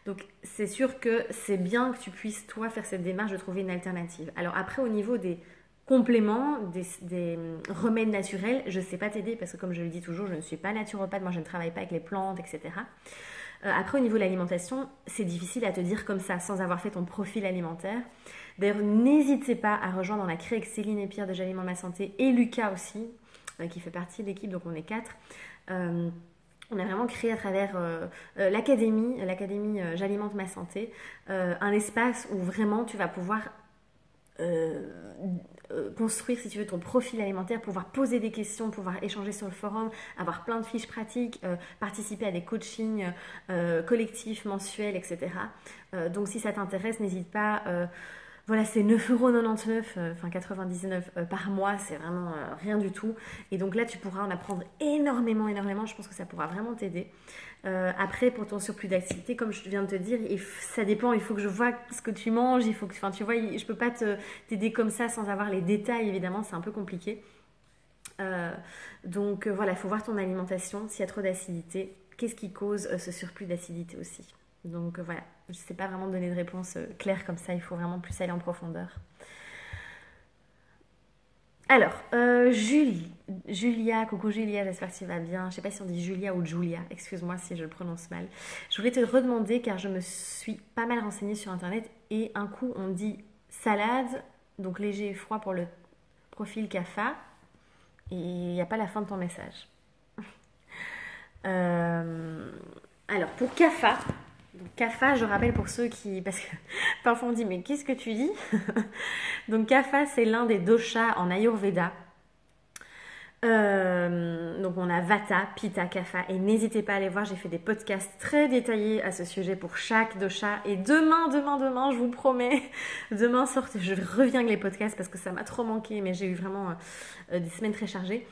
Donc c'est sûr que c'est bien que tu puisses toi faire cette démarche de trouver une alternative. Alors après au niveau des compléments, des remèdes naturels, je ne sais pas t'aider parce que comme je le dis toujours, je ne suis pas naturopathe, moi je ne travaille pas avec les plantes, etc. Après, au niveau de l'alimentation, c'est difficile à te dire comme ça, sans avoir fait ton profil alimentaire. D'ailleurs, n'hésitez pas à rejoindre, on a créé avec Céline et Pierre de J'alimente ma santé et Lucas aussi, qui fait partie de l'équipe, donc on est 4. On a vraiment créé à travers l'académie J'alimente ma santé, un espace où vraiment tu vas pouvoir euh, construire, si tu veux, ton profil alimentaire, pouvoir poser des questions, pouvoir échanger sur le forum, avoir plein de fiches pratiques, participer à des coachings collectifs, mensuels, etc. Donc si ça t'intéresse, n'hésite pas. Voilà, c'est 9,99 €, enfin 99 par mois, c'est vraiment rien du tout. Et donc là, tu pourras en apprendre énormément, énormément. Je pense que ça pourra vraiment t'aider. Après, pour ton surplus d'activité, comme je viens de te dire, ça dépend. Il faut que je vois ce que tu manges. Il faut que, enfin, tu vois, je peux pas t'aider comme ça sans avoir les détails. Évidemment, c'est un peu compliqué. Euh, donc voilà, il faut voir ton alimentation. S'il y a trop d'acidité, qu'est-ce qui cause ce surplus d'acidité aussi. Donc voilà, je ne sais pas vraiment donner de réponse claire comme ça. Il faut vraiment plus aller en profondeur. Alors, Julia, coucou Julia, j'espère que tu vas bien. Je ne sais pas si on dit Julia ou Julia, excuse-moi si je le prononce mal. Je voulais te redemander car je me suis pas mal renseignée sur internet et un coup on dit salade, donc léger et froid pour le profil CAFA et il n'y a pas la fin de ton message. Euh, alors pour CAFA, donc CAFA, je rappelle pour ceux qui, parce que parfois on dit mais qu'est-ce que tu dis? Donc Kapha, c'est l'un des doshas en Ayurveda. Donc on a Vata, Pitta, Kapha et n'hésitez pas à aller voir, j'ai fait des podcasts très détaillés à ce sujet pour chaque dosha et demain, je vous promets, demain je reviens avec les podcasts parce que ça m'a trop manqué mais j'ai eu vraiment des semaines très chargées.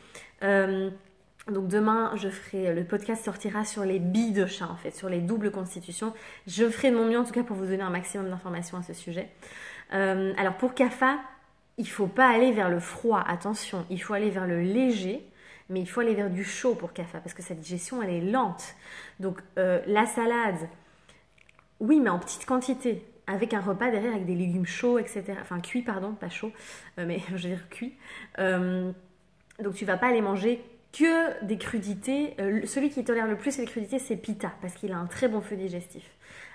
Donc demain, le podcast sortira sur les bi-doshas en fait, sur les doubles constitutions. Je ferai de mon mieux en tout cas pour vous donner un maximum d'informations à ce sujet. Alors pour Kapha, il ne faut pas aller vers le froid, attention, il faut aller vers le léger, mais il faut aller vers du chaud pour Kapha, parce que sa digestion, elle est lente. Donc la salade, oui, mais en petite quantité, avec un repas derrière, avec des légumes chauds, etc. Enfin, cuits, pardon, pas chauds, mais je veux dire cuits. Donc tu ne vas pas aller manger que des crudités. Celui qui tolère le plus les crudités, c'est Pitta, parce qu'il a un très bon feu digestif.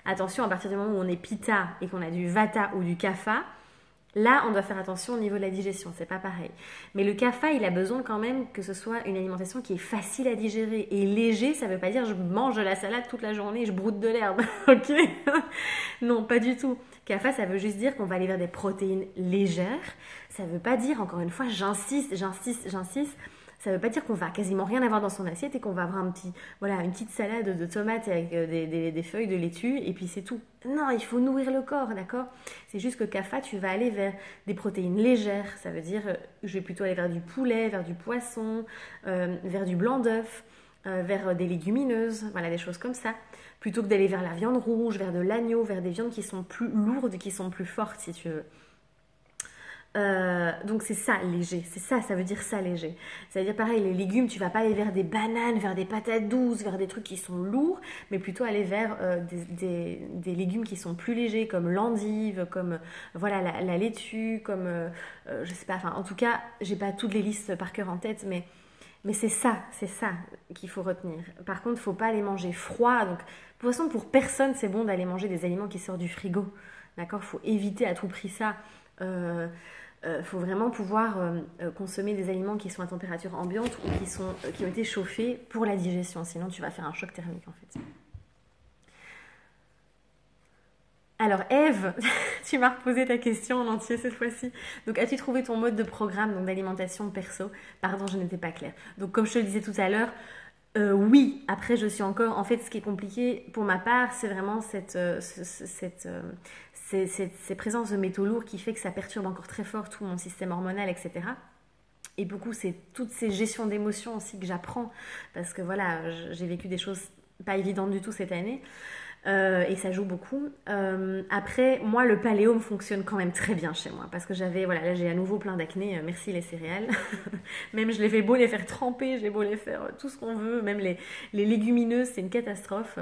Attention, à partir du moment où on est Pitta et qu'on a du Vata ou du Kapha, là, on doit faire attention au niveau de la digestion, c'est pas pareil. Mais le kapha, il a besoin quand même que ce soit une alimentation qui est facile à digérer. Et léger, ça veut pas dire je mange de la salade toute la journée et je broute de l'herbe, ok? Non, pas du tout. Kapha, ça veut juste dire qu'on va aller vers des protéines légères. Ça veut pas dire, encore une fois, j'insiste, ça veut pas dire qu'on va quasiment rien avoir dans son assiette et qu'on va avoir une petite salade de tomates avec des feuilles de laitue et puis c'est tout. Non, il faut nourrir le corps, d'accord? C'est juste que kapha, tu vas aller vers des protéines légères. Ça veut dire, je vais plutôt aller vers du poulet, vers du poisson, vers du blanc d'œuf, vers des légumineuses, voilà, des choses comme ça. Plutôt que d'aller vers la viande rouge, vers de l'agneau, vers des viandes qui sont plus lourdes, qui sont plus fortes, si tu veux. Donc c'est ça léger, ça veut dire ça léger. Ça veut dire pareil, les légumes, tu vas pas aller vers des bananes, vers des patates douces, vers des trucs qui sont lourds, mais plutôt aller vers des légumes qui sont plus légers, comme l'endive, comme voilà la laitue, comme je sais pas, enfin en tout cas, j'ai pas toutes les listes par cœur en tête, mais c'est ça qu'il faut retenir. Par contre, faut pas aller manger froid. Donc, de toute façon, pour personne, c'est bon d'aller manger des aliments qui sortent du frigo. D'accord? Faut éviter à tout prix ça. Faut vraiment pouvoir consommer des aliments qui sont à température ambiante ou qui ont été chauffés pour la digestion. Sinon, tu vas faire un choc thermique en fait. Alors Eve, tu m'as reposé ta question en entier cette fois-ci. Donc as-tu trouvé ton mode de programme donc d'alimentation perso? Pardon, je n'étais pas claire. Donc comme je te le disais tout à l'heure, oui. Après je suis encore. En fait, ce qui est compliqué pour ma part, c'est vraiment ces présences de métaux lourds qui fait que ça perturbe encore très fort tout mon système hormonal, etc. Et beaucoup, c'est toutes ces gestions d'émotions aussi que j'apprends parce que voilà, j'ai vécu des choses pas évidentes du tout cette année. Et ça joue beaucoup. Après, moi, le paléo me fonctionne quand même très bien chez moi parce que voilà, là j'ai à nouveau plein d'acné. Merci les céréales. Même je les fais beau les faire tremper, j'ai beau les faire tout ce qu'on veut, même les légumineuses, c'est une catastrophe.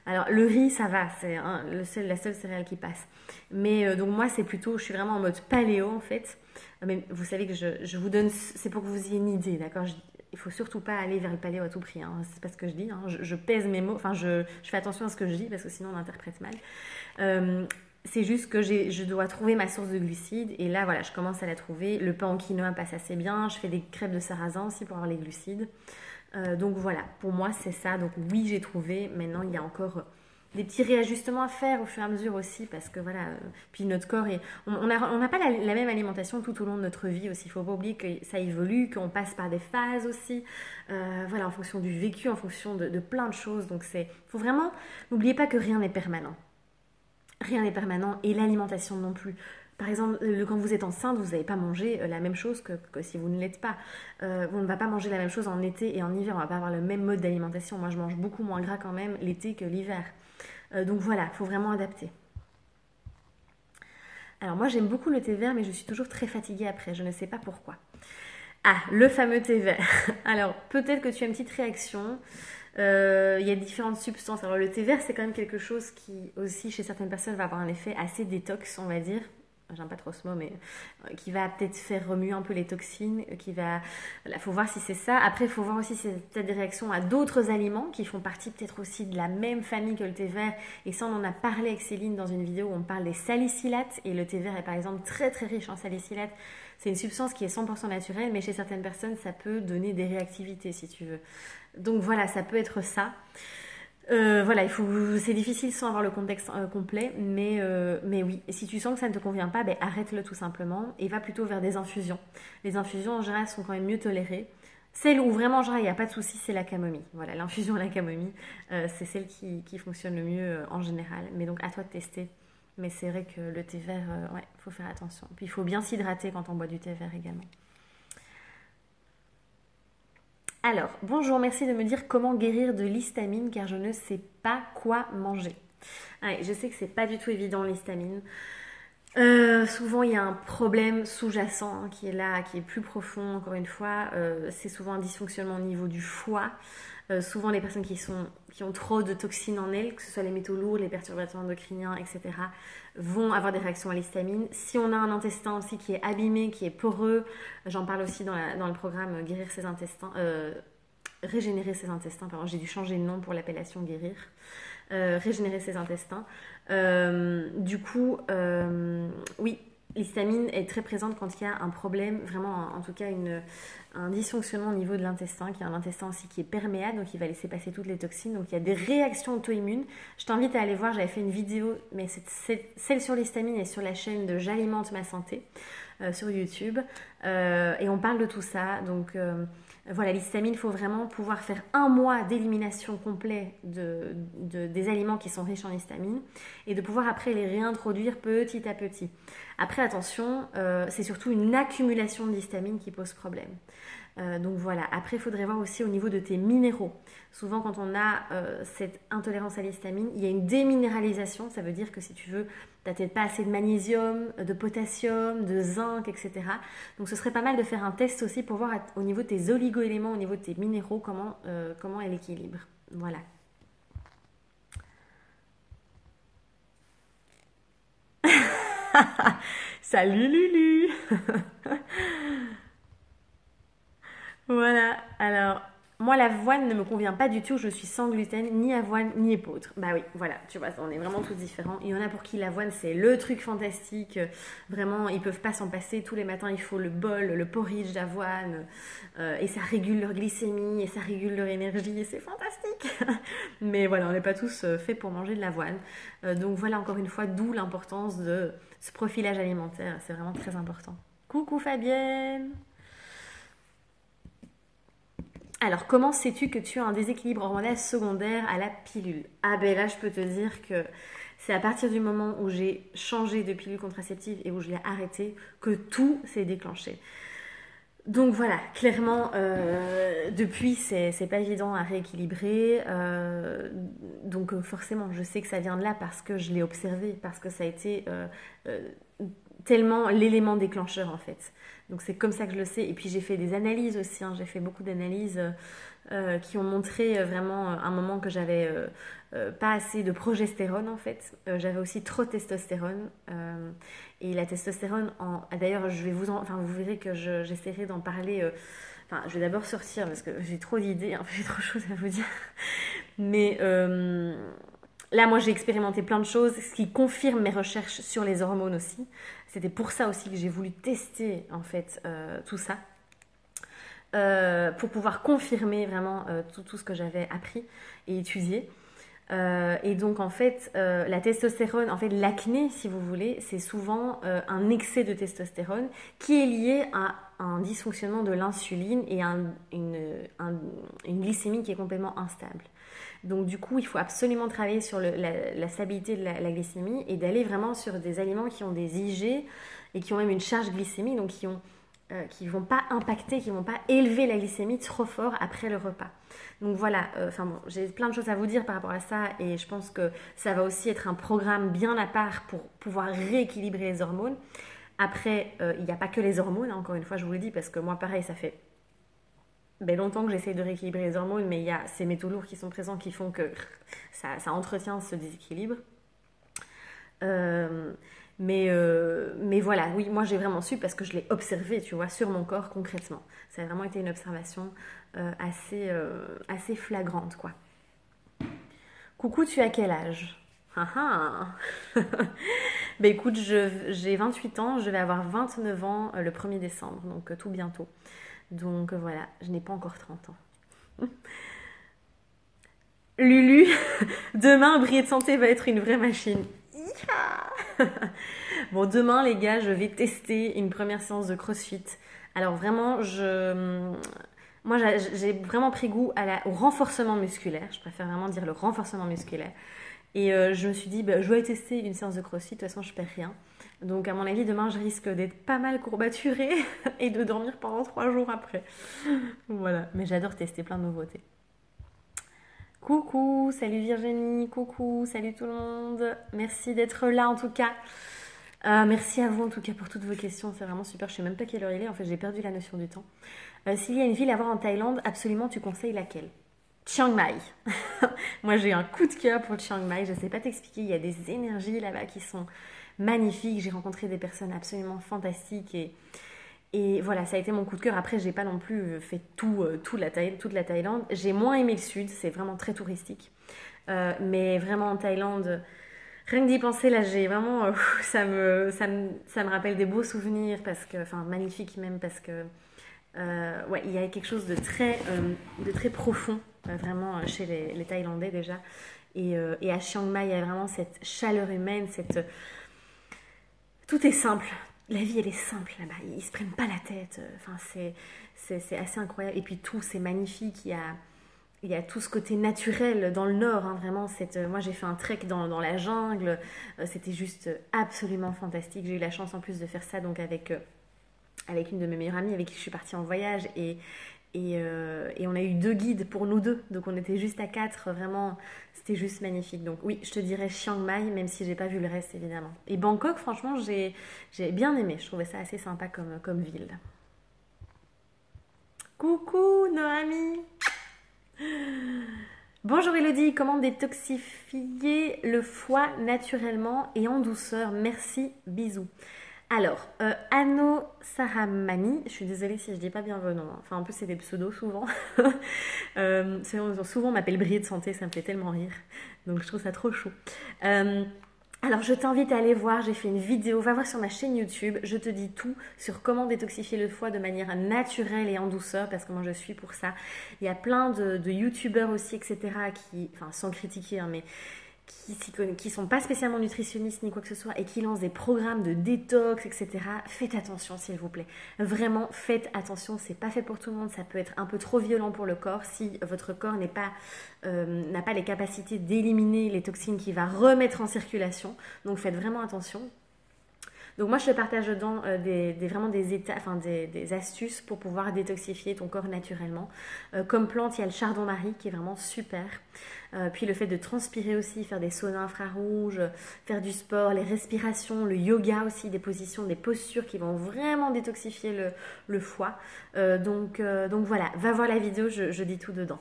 Alors le riz, ça va, c'est la seule céréale qui passe. Mais donc moi, c'est plutôt, je suis vraiment en mode paléo en fait. Mais vous savez que je vous donne, c'est pour que vous ayez une idée, d'accord? Il faut surtout pas aller vers le paléo à tout prix, hein. C'est pas ce que je dis, hein. Je pèse mes mots, enfin je fais attention à ce que je dis parce que sinon on interprète mal. Euh, c'est juste que je dois trouver ma source de glucides et là voilà, je commence à la trouver. Le pain au quinoa passe assez bien. Je fais des crêpes de sarrasin aussi pour avoir les glucides. Donc voilà, pour moi c'est ça. Donc oui, j'ai trouvé. Maintenant il y a encore des petits réajustements à faire au fur et à mesure aussi parce que voilà, puis notre corps on n'a pas la même alimentation tout au long de notre vie aussi. Il faut pas oublier que ça évolue, qu'on passe par des phases aussi, voilà, en fonction du vécu, en fonction de plein de choses. Donc faut vraiment, n'oubliez pas que rien n'est permanent. Rien n'est permanent et l'alimentation non plus. Par exemple, quand vous êtes enceinte, vous n'allez pas manger la même chose que si vous ne l'êtes pas. On ne va pas manger la même chose en été et en hiver. On ne va pas avoir le même mode d'alimentation. Moi, je mange beaucoup moins gras quand même l'été que l'hiver. Donc voilà, il faut vraiment adapter. Alors moi, j'aime beaucoup le thé vert, mais je suis toujours très fatiguée après. Je ne sais pas pourquoi. Ah, le fameux thé vert. Alors, peut-être que tu as une petite réaction. Il y a différentes substances. Alors, le thé vert, c'est quand même quelque chose qui, aussi, chez certaines personnes, va avoir un effet assez détox, on va dire. J'aime pas trop ce mot, mais qui va peut-être faire remuer un peu les toxines, qui va... Voilà, faut voir si c'est ça. Après, il faut voir aussi si c'est peut-être des réactions à d'autres aliments qui font partie peut-être aussi de la même famille que le thé vert. Et ça, on en a parlé avec Céline dans une vidéo où on parle des salicylates. Et le thé vert est par exemple très très riche en salicylates. C'est une substance qui est 100% naturelle, mais chez certaines personnes, ça peut donner des réactivités, si tu veux. Donc voilà, ça peut être ça. Voilà, c'est difficile sans avoir le contexte complet, mais oui. Et si tu sens que ça ne te convient pas, ben, arrête-le tout simplement et va plutôt vers des infusions. Les infusions en général sont quand même mieux tolérées. Celle où vraiment en général il n'y a pas de souci, c'est la camomille. Voilà, l'infusion à la camomille, c'est celle qui fonctionne le mieux en général. Mais donc à toi de tester. Mais c'est vrai que le thé vert, ouais, faut faire attention. Puis il faut bien s'hydrater quand on boit du thé vert également. Alors, bonjour, merci de me dire comment guérir de l'histamine car je ne sais pas quoi manger. Ouais, je sais que c'est pas du tout évident l'histamine. Souvent il y a un problème sous-jacent hein, qui est là, qui est plus profond encore une fois. C'est souvent un dysfonctionnement au niveau du foie. Souvent les personnes qui ont trop de toxines en elles, que ce soit les métaux lourds, les perturbateurs endocriniens, etc., vont avoir des réactions à l'histamine. Si on a un intestin aussi qui est abîmé, qui est poreux, j'en parle aussi dans le programme Guérir ses intestins, régénérer ses intestins, pardon, j'ai dû changer de nom pour l'appellation guérir. Régénérer ses intestins. Du coup, oui, l'histamine est très présente quand il y a un problème, vraiment en tout cas un dysfonctionnement au niveau de l'intestin, qui a un intestin aussi qui est perméable, donc il va laisser passer toutes les toxines, donc il y a des réactions auto-immunes. Je t'invite à aller voir, j'avais fait une vidéo, mais celle sur l'histamine est sur la chaîne de J'alimente ma santé sur YouTube, et on parle de tout ça, donc... voilà, l'histamine, il faut vraiment pouvoir faire un mois d'élimination complet des aliments qui sont riches en histamine et de pouvoir après les réintroduire petit à petit. Après, attention, c'est surtout une accumulation d'histamine qui pose problème. Donc voilà, après il faudrait voir aussi au niveau de tes minéraux. Souvent quand on a cette intolérance à l'histamine, il y a une déminéralisation, ça veut dire que si tu veux, tu n'as peut-être pas assez de magnésium, de potassium, de zinc, etc. Donc ce serait pas mal de faire un test aussi pour voir au niveau de tes oligo-éléments, au niveau de tes minéraux, comment est l'équilibre. Voilà. Salut Lulu. Voilà, alors Moi, l'avoine ne me convient pas du tout. Je suis sans gluten, ni avoine, ni épeautre. Bah oui, voilà, tu vois, on est vraiment tous différents. Il y en a pour qui l'avoine, c'est le truc fantastique. Vraiment, ils peuvent pas s'en passer. Tous les matins, il faut le bol, le porridge d'avoine. Et ça régule leur glycémie, et ça régule leur énergie, et c'est fantastique. Mais voilà, on n'est pas tous faits pour manger de l'avoine. Donc voilà, encore une fois, d'où l'importance de ce profilage alimentaire. C'est vraiment très important. Coucou Fabienne! Alors, comment sais-tu que tu as un déséquilibre hormonal secondaire à la pilule? Ah ben là, je peux te dire que c'est à partir du moment où j'ai changé de pilule contraceptive et où je l'ai arrêtée que tout s'est déclenché. Donc voilà, clairement, depuis, c'est pas évident à rééquilibrer. Donc forcément, je sais que ça vient de là parce que je l'ai observé, parce que ça a été euh, tellement l'élément déclencheur en fait. Donc c'est comme ça que je le sais. Et puis j'ai fait des analyses aussi, hein. J'ai fait beaucoup d'analyses qui ont montré vraiment un moment que j'avais pas assez de progestérone en fait. J'avais aussi trop de testostérone. Et la testostérone, d'ailleurs, enfin, vous verrez que j'essaierai d'en parler. Enfin, je vais d'abord sortir parce que j'ai trop d'idées, hein, j'ai trop de choses à vous dire. Mais là, moi, j'ai expérimenté plein de choses, ce qui confirme mes recherches sur les hormones aussi. C'était pour ça aussi que j'ai voulu tester en fait tout ça. Pour pouvoir confirmer vraiment tout ce que j'avais appris et étudié. Et donc en fait, la testostérone, en fait l'acné si vous voulez, c'est souvent un excès de testostérone qui est lié à un dysfonctionnement de l'insuline et une glycémie qui est complètement instable. Donc du coup, il faut absolument travailler sur la stabilité de la glycémie et d'aller vraiment sur des aliments qui ont des IG et qui ont même une charge glycémique, donc qui vont pas impacter, qui vont pas élever la glycémie trop fort après le repas. Donc voilà, enfin bon, j'ai plein de choses à vous dire par rapport à ça et je pense que ça va aussi être un programme bien à part pour pouvoir rééquilibrer les hormones. Après, il n'y a pas que les hormones, hein, encore une fois, je vous le dis, parce que moi, pareil, ça fait longtemps que j'essaie de rééquilibrer les hormones, mais il y a ces métaux lourds qui sont présents qui font que ça entretient ce déséquilibre. Euh, mais voilà, oui, moi j'ai vraiment su parce que je l'ai observé, tu vois, sur mon corps concrètement. Ça a vraiment été une observation assez flagrante, quoi. Coucou, tu as quel âge? Ah ah. Ben écoute, j'ai 28 ans, je vais avoir 29 ans le 1er décembre, donc tout bientôt. Donc voilà, je n'ai pas encore 30 ans. Lulu, demain, Briller de Santé va être une vraie machine. Bon, demain, les gars, je vais tester une première séance de CrossFit. Alors vraiment, moi, j'ai vraiment pris goût au renforcement musculaire. Je préfère vraiment dire le renforcement musculaire. Et je me suis dit, bah, je vais tester une séance de CrossFit. De toute façon, je perds rien. Donc, à mon avis, demain, je risque d'être pas mal courbaturée et de dormir pendant 3 jours après. Voilà. Mais j'adore tester plein de nouveautés. Coucou, salut Virginie, coucou, salut tout le monde. Merci d'être là en tout cas. Merci à vous en tout cas pour toutes vos questions, c'est vraiment super. Je sais même pas quelle heure il est, en fait j'ai perdu la notion du temps. S'il y a une ville à voir en Thaïlande, absolument tu conseilles laquelle? Chiang Mai. Moi j'ai un coup de cœur pour Chiang Mai, je sais pas t'expliquer, il y a des énergies là-bas qui sont magnifiques. J'ai rencontré des personnes absolument fantastiques et voilà, ça a été mon coup de cœur. Après, j'ai pas non plus fait toute la Thaïlande. J'ai moins aimé le sud, c'est vraiment très touristique. Mais vraiment en Thaïlande, rien que d'y penser, là, j'ai vraiment. Ça me rappelle des beaux souvenirs, parce que, enfin, magnifique même, parce que. Ouais, il y a quelque chose de très profond, vraiment, chez les Thaïlandais déjà. Et à Chiang Mai, il y a vraiment cette chaleur humaine, tout est simple. La vie, elle est simple là-bas. Ils se prennent pas la tête. Enfin, c'est assez incroyable. Et puis tout, c'est magnifique. Il y a tout ce côté naturel dans le nord, hein, vraiment. Moi, j'ai fait un trek dans la jungle. C'était juste absolument fantastique. J'ai eu la chance en plus de faire ça donc avec une de mes meilleures amies avec qui je suis partie en voyage. Et on a eu 2 guides pour nous deux. Donc on était juste à 4. Vraiment, c'était juste magnifique. Donc oui, je te dirais Chiang Mai, même si j'ai pas vu le reste évidemment. Et Bangkok, franchement, j'ai bien aimé. Je trouvais ça assez sympa comme ville. Coucou Noémie. Bonjour Elodie, comment détoxifier le foie naturellement et en douceur? Merci, bisous. Alors, Anno Saramani, je suis désolée si je dis pas bien vos noms, hein. Enfin, en plus, c'est des pseudos souvent. Souvent, on m'appelle Brie de Santé, ça me fait tellement rire. Donc, je trouve ça trop chou. Euh, alors, je t'invite à aller voir, j'ai fait une vidéo, va voir sur ma chaîne YouTube, je te dis tout sur comment détoxifier le foie de manière naturelle et en douceur, parce que moi je suis pour ça. Il y a plein de youtubeurs aussi, etc., qui, enfin sans critiquer, hein, mais qui sont pas spécialement nutritionnistes ni quoi que ce soit et qui lancent des programmes de détox, etc. Faites attention s'il vous plaît. Vraiment, faites attention, c'est pas fait pour tout le monde, ça peut être un peu trop violent pour le corps si votre corps n'a pas les capacités d'éliminer les toxines qu'il va remettre en circulation. Donc faites vraiment attention. Donc moi je te partage dedans vraiment des astuces pour pouvoir détoxifier ton corps naturellement. Comme plante, il y a le chardon-marie qui est vraiment super. Puis le fait de transpirer aussi, faire des saunas infrarouges, faire du sport, les respirations, le yoga aussi, des positions, des postures qui vont vraiment détoxifier le foie. Donc voilà, va voir la vidéo, je dis tout dedans.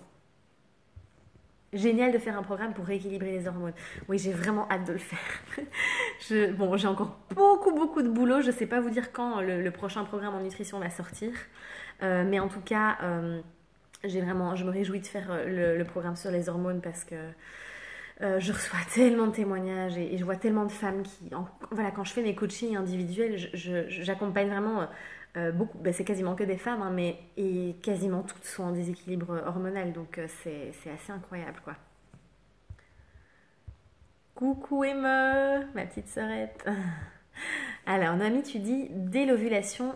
Génial de faire un programme pour rééquilibrer les hormones. Oui, j'ai vraiment hâte de le faire. Bon, j'ai encore beaucoup de boulot. Je ne sais pas vous dire quand le prochain programme en nutrition va sortir. Mais en tout cas, je me réjouis de faire le programme sur les hormones parce que je reçois tellement de témoignages et je vois tellement de femmes voilà, quand je fais mes coachings individuels, j'accompagne vraiment beaucoup, ben c'est quasiment que des femmes, hein, et quasiment toutes sont en déséquilibre hormonal, donc c'est assez incroyable, quoi. Coucou Emma, ma petite sœurette. Alors, Noémie, tu dis dès l'ovulation,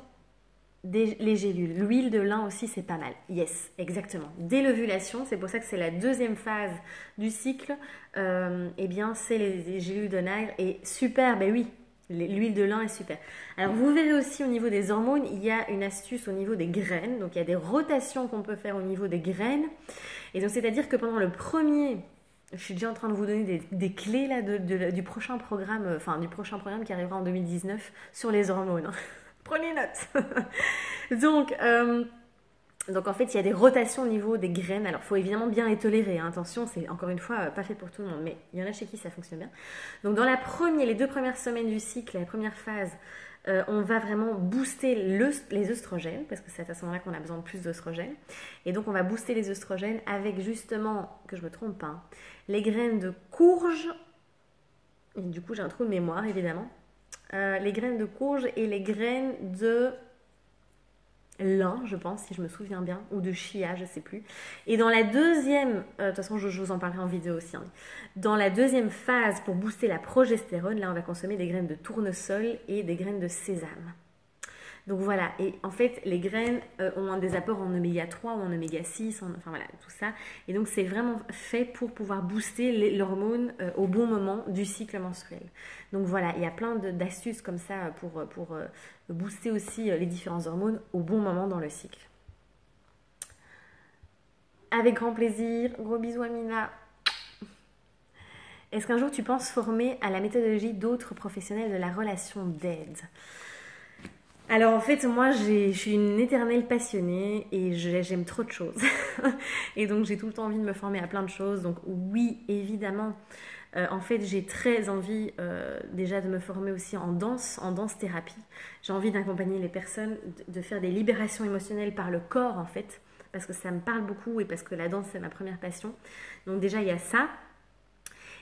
les gélules. L'huile de lin aussi, c'est pas mal. Yes, exactement. Dès l'ovulation, c'est pour ça que c'est la deuxième phase du cycle. Eh bien, c'est les gélules de Nègre. Et super, ben oui, l'huile de lin est super. Alors, vous verrez aussi au niveau des hormones, il y a une astuce au niveau des graines. Donc, il y a des rotations qu'on peut faire au niveau des graines. Et donc, c'est-à-dire que pendant le premier... Je suis déjà en train de vous donner des clés là, du prochain programme, du prochain programme qui arrivera en 2019 sur les hormones, hein. Prenez note. Donc en fait, il y a des rotations au niveau des graines. Alors, il faut évidemment bien les tolérer, hein. Attention, c'est encore une fois pas fait pour tout le monde, mais il y en a chez qui ça fonctionne bien. Donc, dans les 2 premières semaines du cycle, la première phase, on va vraiment booster les œstrogènes, parce que c'est à ce moment-là qu'on a besoin de plus d'œstrogènes. Et donc, on va booster les œstrogènes avec justement, que je me trompe pas, hein, les graines de courge. Et du coup, j'ai un trou de mémoire, évidemment. Les graines de courge et les graines de lin, je pense, si je me souviens bien, ou de chia, je sais plus. Et dans la deuxième, de toute façon, je vous en parlerai en vidéo aussi, hein. Dans la deuxième phase, pour booster la progestérone, là, on va consommer des graines de tournesol et des graines de sésame. Donc voilà, et en fait, les graines ont des apports en oméga 3 ou en oméga 6, enfin voilà, tout ça. Et donc, c'est vraiment fait pour pouvoir booster l'hormone au bon moment du cycle menstruel. Donc voilà, il y a plein d'astuces comme ça pour booster aussi les différentes hormones au bon moment dans le cycle. Avec grand plaisir, gros bisous Amina. Est-ce qu'un jour tu penses former à la méthodologie d'autres professionnels de la relation d'aide ? Alors en fait, moi je suis une éternelle passionnée et j'aime trop de choses. Et donc j'ai tout le temps envie de me former à plein de choses. Donc oui, évidemment, en fait j'ai très envie déjà de me former aussi en danse thérapie. J'ai envie d'accompagner les personnes, de faire des libérations émotionnelles par le corps en fait. Parce que ça me parle beaucoup et parce que la danse c'est ma première passion. Donc déjà il y a ça.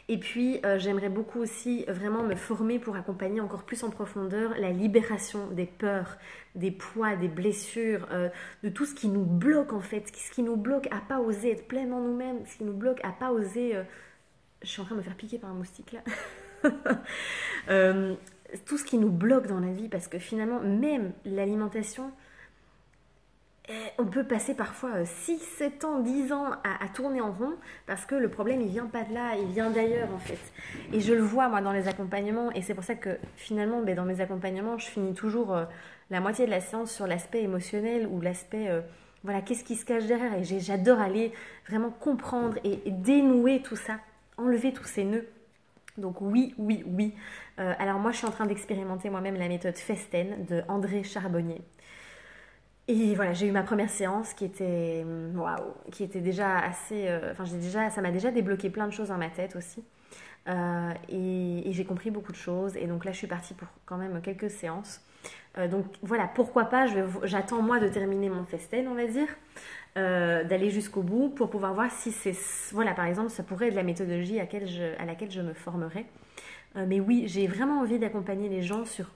Et puis, j'aimerais beaucoup aussi vraiment me former pour accompagner encore plus en profondeur la libération des peurs, des poids, des blessures, de tout ce qui nous bloque en fait, ce qui nous bloque à pas oser être pleinement nous-mêmes, ce qui nous bloque à pas oser... Je suis en train de me faire piquer par un moustique là. Tout ce qui nous bloque dans la vie, parce que finalement, même l'alimentation... On peut passer parfois 6, 7 ans, 10 ans à tourner en rond parce que le problème il vient pas de là, il vient d'ailleurs en fait. Et je le vois moi dans les accompagnements et c'est pour ça que finalement dans mes accompagnements je finis toujours la moitié de la séance sur l'aspect émotionnel ou l'aspect voilà qu'est-ce qui se cache derrière et j'adore aller vraiment comprendre et dénouer tout ça, enlever tous ces nœuds. Donc oui. Alors moi je suis en train d'expérimenter moi-même la méthode Festen de André Charbonnier. Et voilà, j'ai eu ma première séance qui était, waouh, qui était déjà assez, enfin, ça m'a déjà débloqué plein de choses dans ma tête aussi. Et j'ai compris beaucoup de choses. Et donc là, je suis partie pour quand même quelques séances. Donc voilà, pourquoi pas, j'attends moi de terminer mon festen, on va dire, d'aller jusqu'au bout pour pouvoir voir si c'est, voilà, par exemple, ça pourrait être la méthodologie à laquelle je me formerai. Mais oui, j'ai vraiment envie d'accompagner les gens sur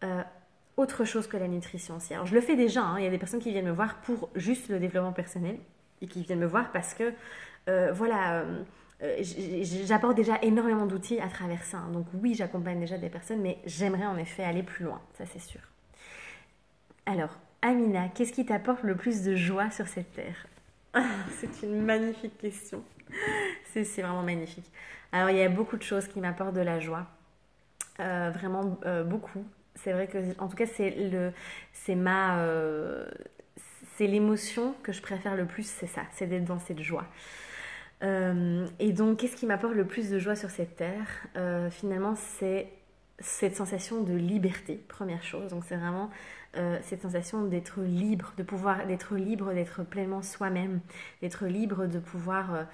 euh, autre chose que la nutrition aussi. Alors je le fais déjà, hein, il y a des personnes qui viennent me voir pour juste le développement personnel et qui viennent me voir parce que, voilà, j'apporte déjà énormément d'outils à travers ça, hein. Donc oui, j'accompagne déjà des personnes, mais j'aimerais en effet aller plus loin, ça c'est sûr. Alors, Amina, qu'est-ce qui t'apporte le plus de joie sur cette terre? C'est une magnifique question. C'est vraiment magnifique. Alors, il y a beaucoup de choses qui m'apportent de la joie. Vraiment beaucoup. C'est vrai que, en tout cas, c'est ma, c'est l'émotion que je préfère le plus, c'est ça, c'est d'être dans cette joie. Et donc, qu'est-ce qui m'apporte le plus de joie sur cette terre? Finalement, c'est cette sensation de liberté, première chose. Donc, c'est vraiment cette sensation d'être libre, d'être libre, d'être pleinement soi-même, d'être libre de pouvoir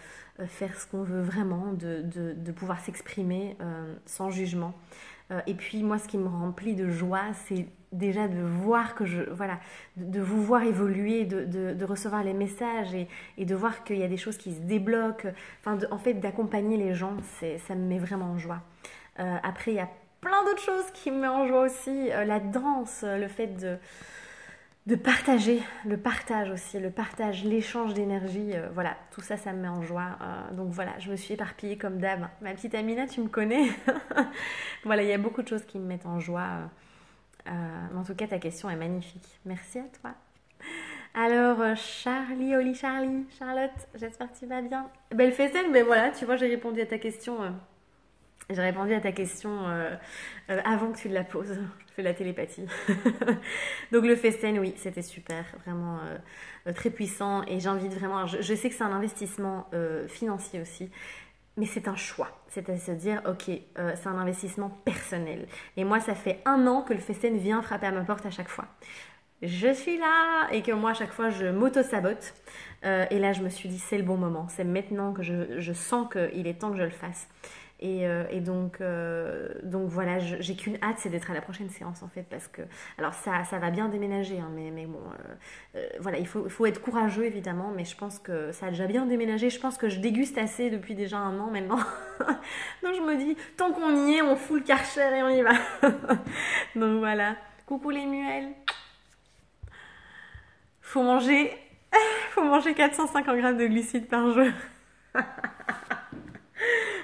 faire ce qu'on veut vraiment, de pouvoir s'exprimer sans jugement. Et puis moi, ce qui me remplit de joie, c'est déjà de voir voilà, de vous voir évoluer, de recevoir les messages et de voir qu'il y a des choses qui se débloquent. Enfin, en fait, d'accompagner les gens, ça me met vraiment en joie. Après, il y a plein d'autres choses qui me mettent en joie aussi. La danse, le fait de partager, le partage aussi, le partage, l'échange d'énergie, voilà, tout ça, ça me met en joie. Donc voilà, je me suis éparpillée comme d'hab. Ma petite Amina, tu me connais. Voilà, il y a beaucoup de choses qui me mettent en joie. Mais en tout cas, ta question est magnifique. Merci à toi. Alors, Charlie, Oli Charlie, Charlotte, j'espère que tu vas bien. Belle fesselle, mais voilà, tu vois, j'ai répondu à ta question. J'ai répondu à ta question avant que tu la poses. Je fais la télépathie. Donc le festen, oui, c'était super, vraiment très puissant. Et j'invite vraiment, je sais que c'est un investissement financier aussi, mais c'est un choix. C'est à se dire, ok, c'est un investissement personnel. Et moi, ça fait 1 an que le festen vient frapper à ma porte à chaque fois. Je suis là et que moi, à chaque fois, je m'auto-sabote. Et là, je me suis dit, c'est le bon moment. C'est maintenant que je sens qu'il est temps que je le fasse. Et donc voilà, j'ai qu'une hâte, c'est d'être à la prochaine séance en fait, parce que alors ça va bien déménager, hein, mais bon, voilà, il faut être courageux évidemment, mais je pense que ça a déjà bien déménagé. Je pense que je déguste assez depuis déjà 1 an maintenant, donc je me dis tant qu'on y est, on fout le Karcher et on y va. Donc voilà, coucou les muelles, faut manger, faut manger 450 grammes de glucides par jour.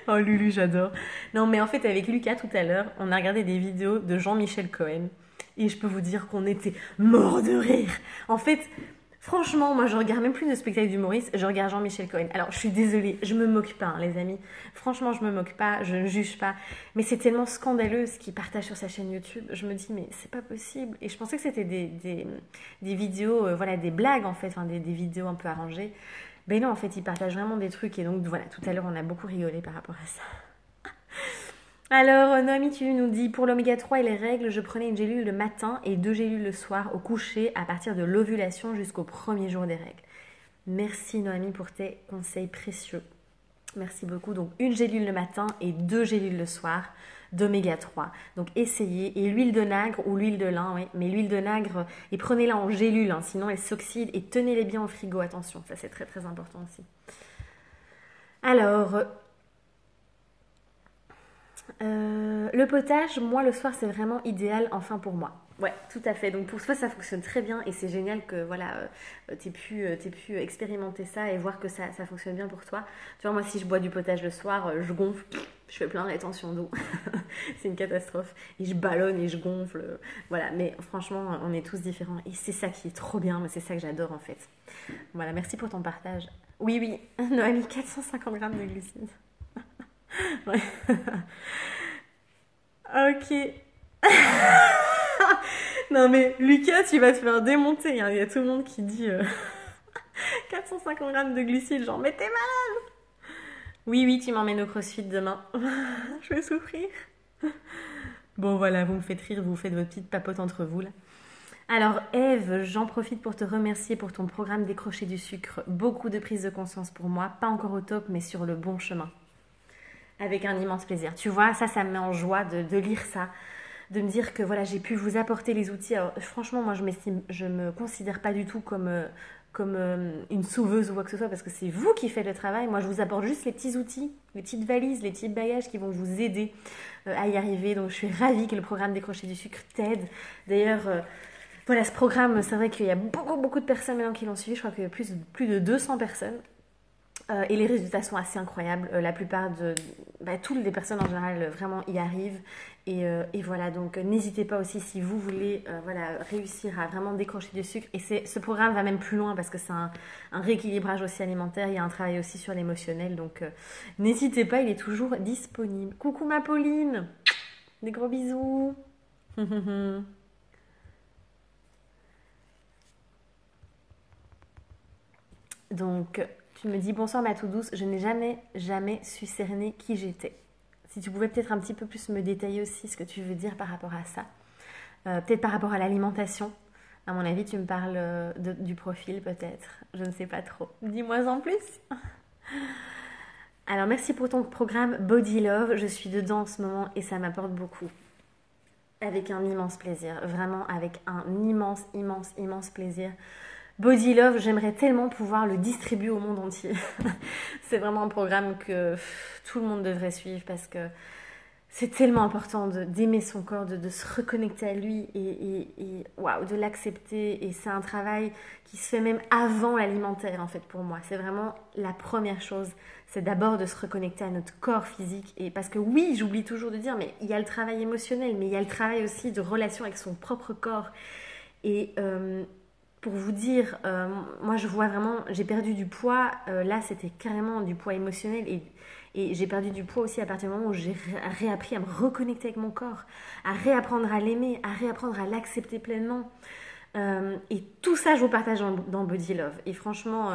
Oh Lulu, j'adore. Non, mais en fait, avec Lucas tout à l'heure, on a regardé des vidéos de Jean-Michel Cohen. Et je peux vous dire qu'on était mort de rire. En fait, franchement, moi, je regarde même plus de spectacles d'humoristes, je regarde Jean-Michel Cohen. Alors, je suis désolée, je me moque pas, hein, les amis. Franchement, je me moque pas, je ne juge pas. Mais c'est tellement scandaleux ce qu'il partage sur sa chaîne YouTube. Je me dis, mais c'est pas possible. Et je pensais que c'était des vidéos, voilà, des blagues en fait, enfin, des vidéos un peu arrangées. Ben non, en fait, il partage vraiment des trucs. Et donc, voilà, tout à l'heure, on a beaucoup rigolé par rapport à ça. Alors, Noémie, tu nous dis, pour l'oméga 3 et les règles, je prenais une gélule le matin et 2 gélules le soir au coucher à partir de l'ovulation jusqu'au premier jour des règles. Merci, Noémie, pour tes conseils précieux. Merci beaucoup. Donc, une gélule le matin et 2 gélules le soir d'oméga 3. Donc, essayez. Et l'huile de nagre ou l'huile de lin, oui. Mais l'huile de nagre, et prenez-la en gélule, hein, sinon elle s'oxyde. Et tenez-les bien au frigo, attention. Ça, c'est très, très important aussi. Alors, le potage, moi, le soir, c'est vraiment idéal, enfin, pour moi. Ouais, tout à fait. Donc pour toi, ça fonctionne très bien et c'est génial que voilà, t'aies pu expérimenter ça et voir que ça fonctionne bien pour toi. Tu vois, moi, si je bois du potage le soir, je gonfle, je fais plein de rétention d'eau. C'est une catastrophe. Et je ballonne et je gonfle. Voilà, mais franchement, on est tous différents et c'est ça qui est trop bien, mais c'est ça que j'adore en fait. Voilà, merci pour ton partage. Oui, oui, Noémie, 450 grammes de glucides. Ouais. Ok. Non mais Lucas, tu vas te faire démonter, hein. Il y a tout le monde qui dit 450 grammes de glucides, genre mais t'es mal. Oui, oui, tu m'emmènes au CrossFit demain. Je vais souffrir. Bon voilà, vous me faites rire, vous faites votre petite papote entre vous là. Alors Eve, j'en profite pour te remercier pour ton programme Décrocher du sucre. Beaucoup de prise de conscience pour moi, pas encore au top, mais sur le bon chemin. Avec un immense plaisir. Tu vois, ça me met en joie de lire ça, de me dire que voilà, j'ai pu vous apporter les outils. Alors, franchement, moi, je me considère pas du tout comme une sauveuse ou quoi que ce soit, parce que c'est vous qui faites le travail. Moi, je vous apporte juste les petits outils, les petites valises, les petits bagages qui vont vous aider à y arriver. Donc, je suis ravie que le programme Décrocher du sucre t'aide. D'ailleurs, voilà, ce programme, c'est vrai qu'il y a beaucoup de personnes maintenant qui l'ont suivi. Je crois qu'il y a plus de 200 personnes. Et les résultats sont assez incroyables. La plupart toutes les personnes en général vraiment y arrivent. Et voilà, donc n'hésitez pas aussi si vous voulez voilà, réussir à vraiment décrocher du sucre. Et ce programme va même plus loin parce que c'est un rééquilibrage aussi alimentaire. Il y a un travail aussi sur l'émotionnel. Donc n'hésitez pas, il est toujours disponible. Coucou ma Pauline, des gros bisous. Donc, tu me dis bonsoir ma tout douce, je n'ai jamais su cerner qui j'étais. Si tu pouvais peut-être un petit peu plus me détailler aussi ce que tu veux dire par rapport à ça. Peut-être par rapport à l'alimentation. À mon avis, tu me parles du profil peut-être. Je ne sais pas trop. Dis-moi en plus. Alors, merci pour ton programme Body Love. Je suis dedans en ce moment et ça m'apporte beaucoup. Avec un immense plaisir. Vraiment avec un immense plaisir. Body Love, j'aimerais tellement pouvoir le distribuer au monde entier. C'est vraiment un programme que tout le monde devrait suivre parce que c'est tellement important d'aimer son corps, de se reconnecter à lui et waouh, de l'accepter. Et c'est un travail qui se fait même avant l'alimentaire en fait pour moi. C'est vraiment la première chose. C'est d'abord de se reconnecter à notre corps physique. Et parce que oui, j'oublie toujours de dire, mais il y a le travail émotionnel, mais il y a le travail aussi de relation avec son propre corps. Et pour vous dire, moi je vois vraiment, j'ai perdu du poids, là c'était carrément du poids émotionnel et j'ai perdu du poids aussi à partir du moment où j'ai réappris à me reconnecter avec mon corps, à réapprendre à l'aimer, à réapprendre à l'accepter pleinement. Et tout ça je vous partage dans Body Love. Et franchement,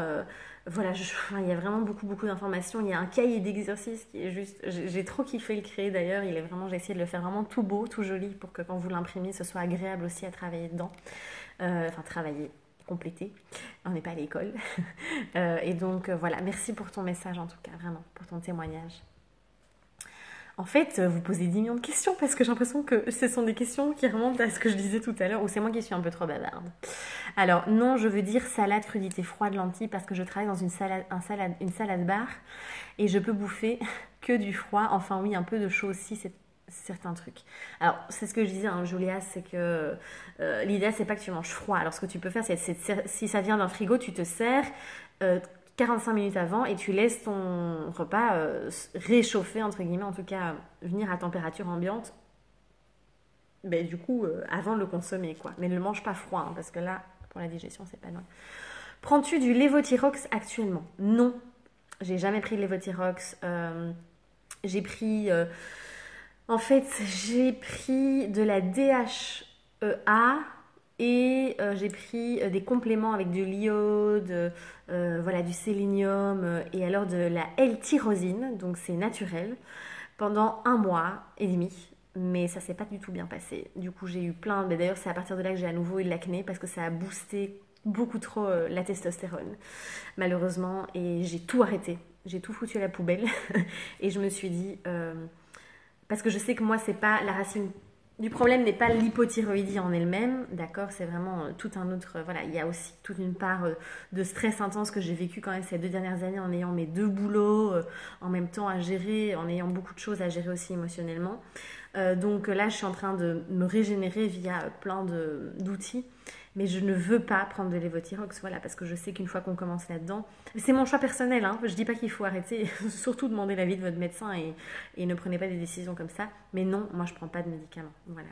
voilà, il y a vraiment beaucoup d'informations. Il y a un cahier d'exercices qui est juste, j'ai trop kiffé le créer d'ailleurs. Il est vraiment, j'ai essayé de le faire vraiment tout beau, tout joli pour que quand vous l'imprimiez, ce soit agréable aussi à travailler dedans. Enfin travailler, compléter. On n'est pas à l'école. Et donc voilà, merci pour ton message en tout cas, vraiment, pour ton témoignage. En fait, vous posez 10 millions de questions parce que j'ai l'impression que ce sont des questions qui remontent à ce que je disais tout à l'heure ou c'est moi qui suis un peu trop bavarde. Alors non, je veux dire salade, crudité froide, lentilles parce que je travaille dans une salade bar et je peux bouffer que du froid. Enfin oui, un peu de chaud aussi, c'est certains trucs. Alors, c'est ce que je disais, hein, Julia, c'est que l'idéal, c'est pas que tu manges froid. Alors, ce que tu peux faire, si ça vient d'un frigo, tu te sers 45 minutes avant et tu laisses ton repas réchauffer, entre guillemets, en tout cas, venir à température ambiante. Ben, du coup, avant de le consommer, quoi. Mais ne le mange pas froid, hein, parce que là, pour la digestion, c'est pas bon. Prends-tu du Levothyrox actuellement? Non, j'ai jamais pris de Levothyrox. J'ai pris... En fait, j'ai pris de la DHEA et j'ai pris des compléments avec de l'iode, voilà, du sélénium et alors de la L-tyrosine, donc c'est naturel, pendant 1 mois et demi. Mais ça s'est pas du tout bien passé. Du coup, j'ai eu plein. Mais d'ailleurs, c'est à partir de là que j'ai à nouveau eu de l'acné parce que ça a boosté beaucoup trop la testostérone, malheureusement. Et j'ai tout arrêté. J'ai tout foutu à la poubelle. Et je me suis dit. Parce que je sais que moi, c'est pas la racine du problème n'est pas l'hypothyroïdie en elle-même, d'accord, c'est vraiment tout un autre, voilà, il y a aussi toute une part de stress intense que j'ai vécu quand même ces 2 dernières années en ayant mes 2 boulots, en même temps à gérer, en ayant beaucoup de choses à gérer aussi émotionnellement. Donc là, je suis en train de me régénérer via plein d'outils. Mais je ne veux pas prendre de Levothyrox, voilà, parce que je sais qu'une fois qu'on commence là-dedans, c'est mon choix personnel, hein, je dis pas qu'il faut arrêter, surtout demandez l'avis de votre médecin et ne prenez pas des décisions comme ça. Mais non, moi je prends pas de médicaments, voilà.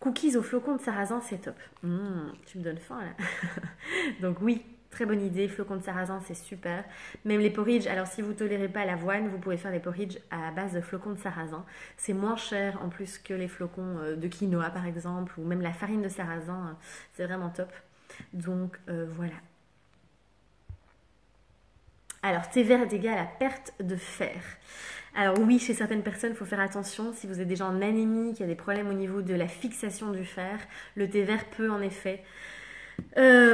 Cookies au flocon de sarrasin, c'est top. Tu me donnes faim là. Donc oui, très bonne idée, flocons de sarrasin, c'est super. Même les porridge, alors si vous ne tolérez pas l'avoine, vous pouvez faire des porridge à base de flocons de sarrasin. C'est moins cher en plus que les flocons de quinoa par exemple, ou même la farine de sarrasin, c'est vraiment top. Donc voilà. Alors, thé vert est égal à perte de fer. Alors oui, chez certaines personnes, il faut faire attention. Si vous êtes déjà en anémie, qu'il y a des problèmes au niveau de la fixation du fer, le thé vert peut en effet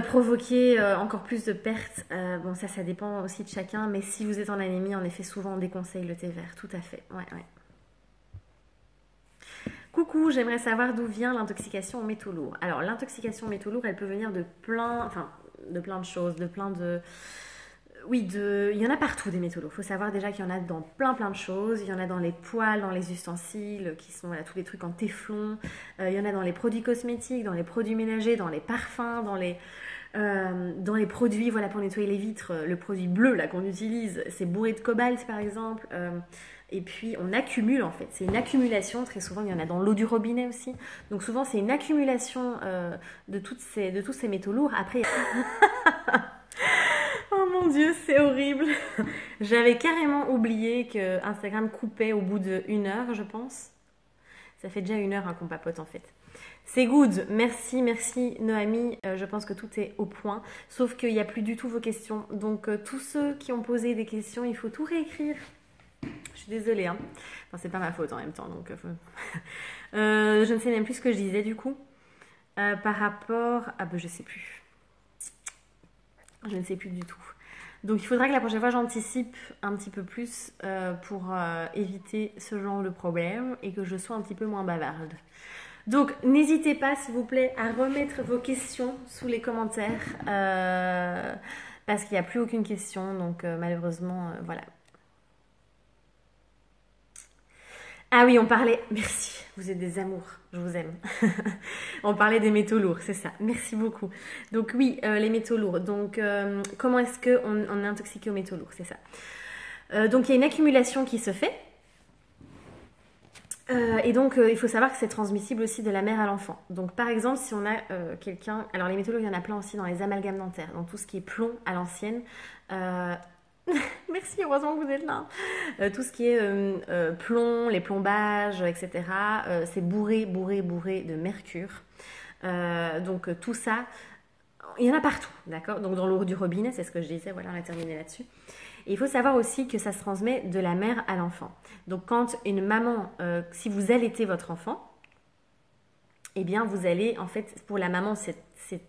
provoquer encore plus de pertes. Bon, ça dépend aussi de chacun. Mais si vous êtes en anémie, en effet, souvent on déconseille le thé vert. Tout à fait. Ouais, ouais. Coucou, j'aimerais savoir d'où vient l'intoxication aux métaux lourds. Alors, l'intoxication aux métaux lourds, elle peut venir de plein de choses, de plein de... Oui, il y en a partout des métaux lourds. Il faut savoir déjà qu'il y en a dans plein de choses. Il y en a dans les poêles, dans les ustensiles, qui sont voilà, tous les trucs en téflon. Il y en a dans les produits cosmétiques, dans les produits ménagers, dans les parfums, dans les produits voilà, pour nettoyer les vitres. Le produit bleu là qu'on utilise, c'est bourré de cobalt par exemple. Et puis on accumule en fait. C'est une accumulation. Très souvent, il y en a dans l'eau du robinet aussi. Donc souvent, c'est une accumulation de tous ces métaux lourds. Après, oh mon Dieu, c'est horrible. J'avais carrément oublié que Instagram coupait au bout d'1 heure, je pense. Ça fait déjà 1 heure qu'on papote en fait. C'est good. Merci, merci Noémie. Je pense que tout est au point. Sauf qu'il n'y a plus du tout vos questions. Donc tous ceux qui ont posé des questions, il faut tout réécrire. Je suis désolée. Hein. Enfin, c'est pas ma faute en même temps. Donc, je ne sais même plus ce que je disais du coup. Par rapport... Ah ben je sais plus. Je ne sais plus du tout. Donc il faudra que la prochaine fois j'anticipe un petit peu plus pour éviter ce genre de problème et que je sois un petit peu moins bavarde. Donc n'hésitez pas s'il vous plaît à remettre vos questions sous les commentaires parce qu'il n'y a plus aucune question donc malheureusement voilà. Ah oui, on parlait. Merci, vous êtes des amours, je vous aime. On parlait des métaux lourds, c'est ça. Merci beaucoup. Donc oui, les métaux lourds. Donc comment est-ce qu'on est intoxiqué aux métaux lourds, c'est ça. Donc il y a une accumulation qui se fait. Et donc il faut savoir que c'est transmissible aussi de la mère à l'enfant. Donc par exemple, si on a quelqu'un. Alors les métaux lourds, il y en a plein aussi dans les amalgames dentaires, dans tout ce qui est plomb à l'ancienne. Merci, heureusement que vous êtes là. Tout ce qui est plomb, les plombages, etc., c'est bourré de mercure. Donc tout ça, il y en a partout, d'accord. Donc dans l'eau du robinet, c'est ce que je disais, voilà, on a terminé là-dessus. Et il faut savoir aussi que ça se transmet de la mère à l'enfant. Donc quand une maman, si vous allaitez votre enfant, eh bien vous allez, en fait, pour la maman, c'est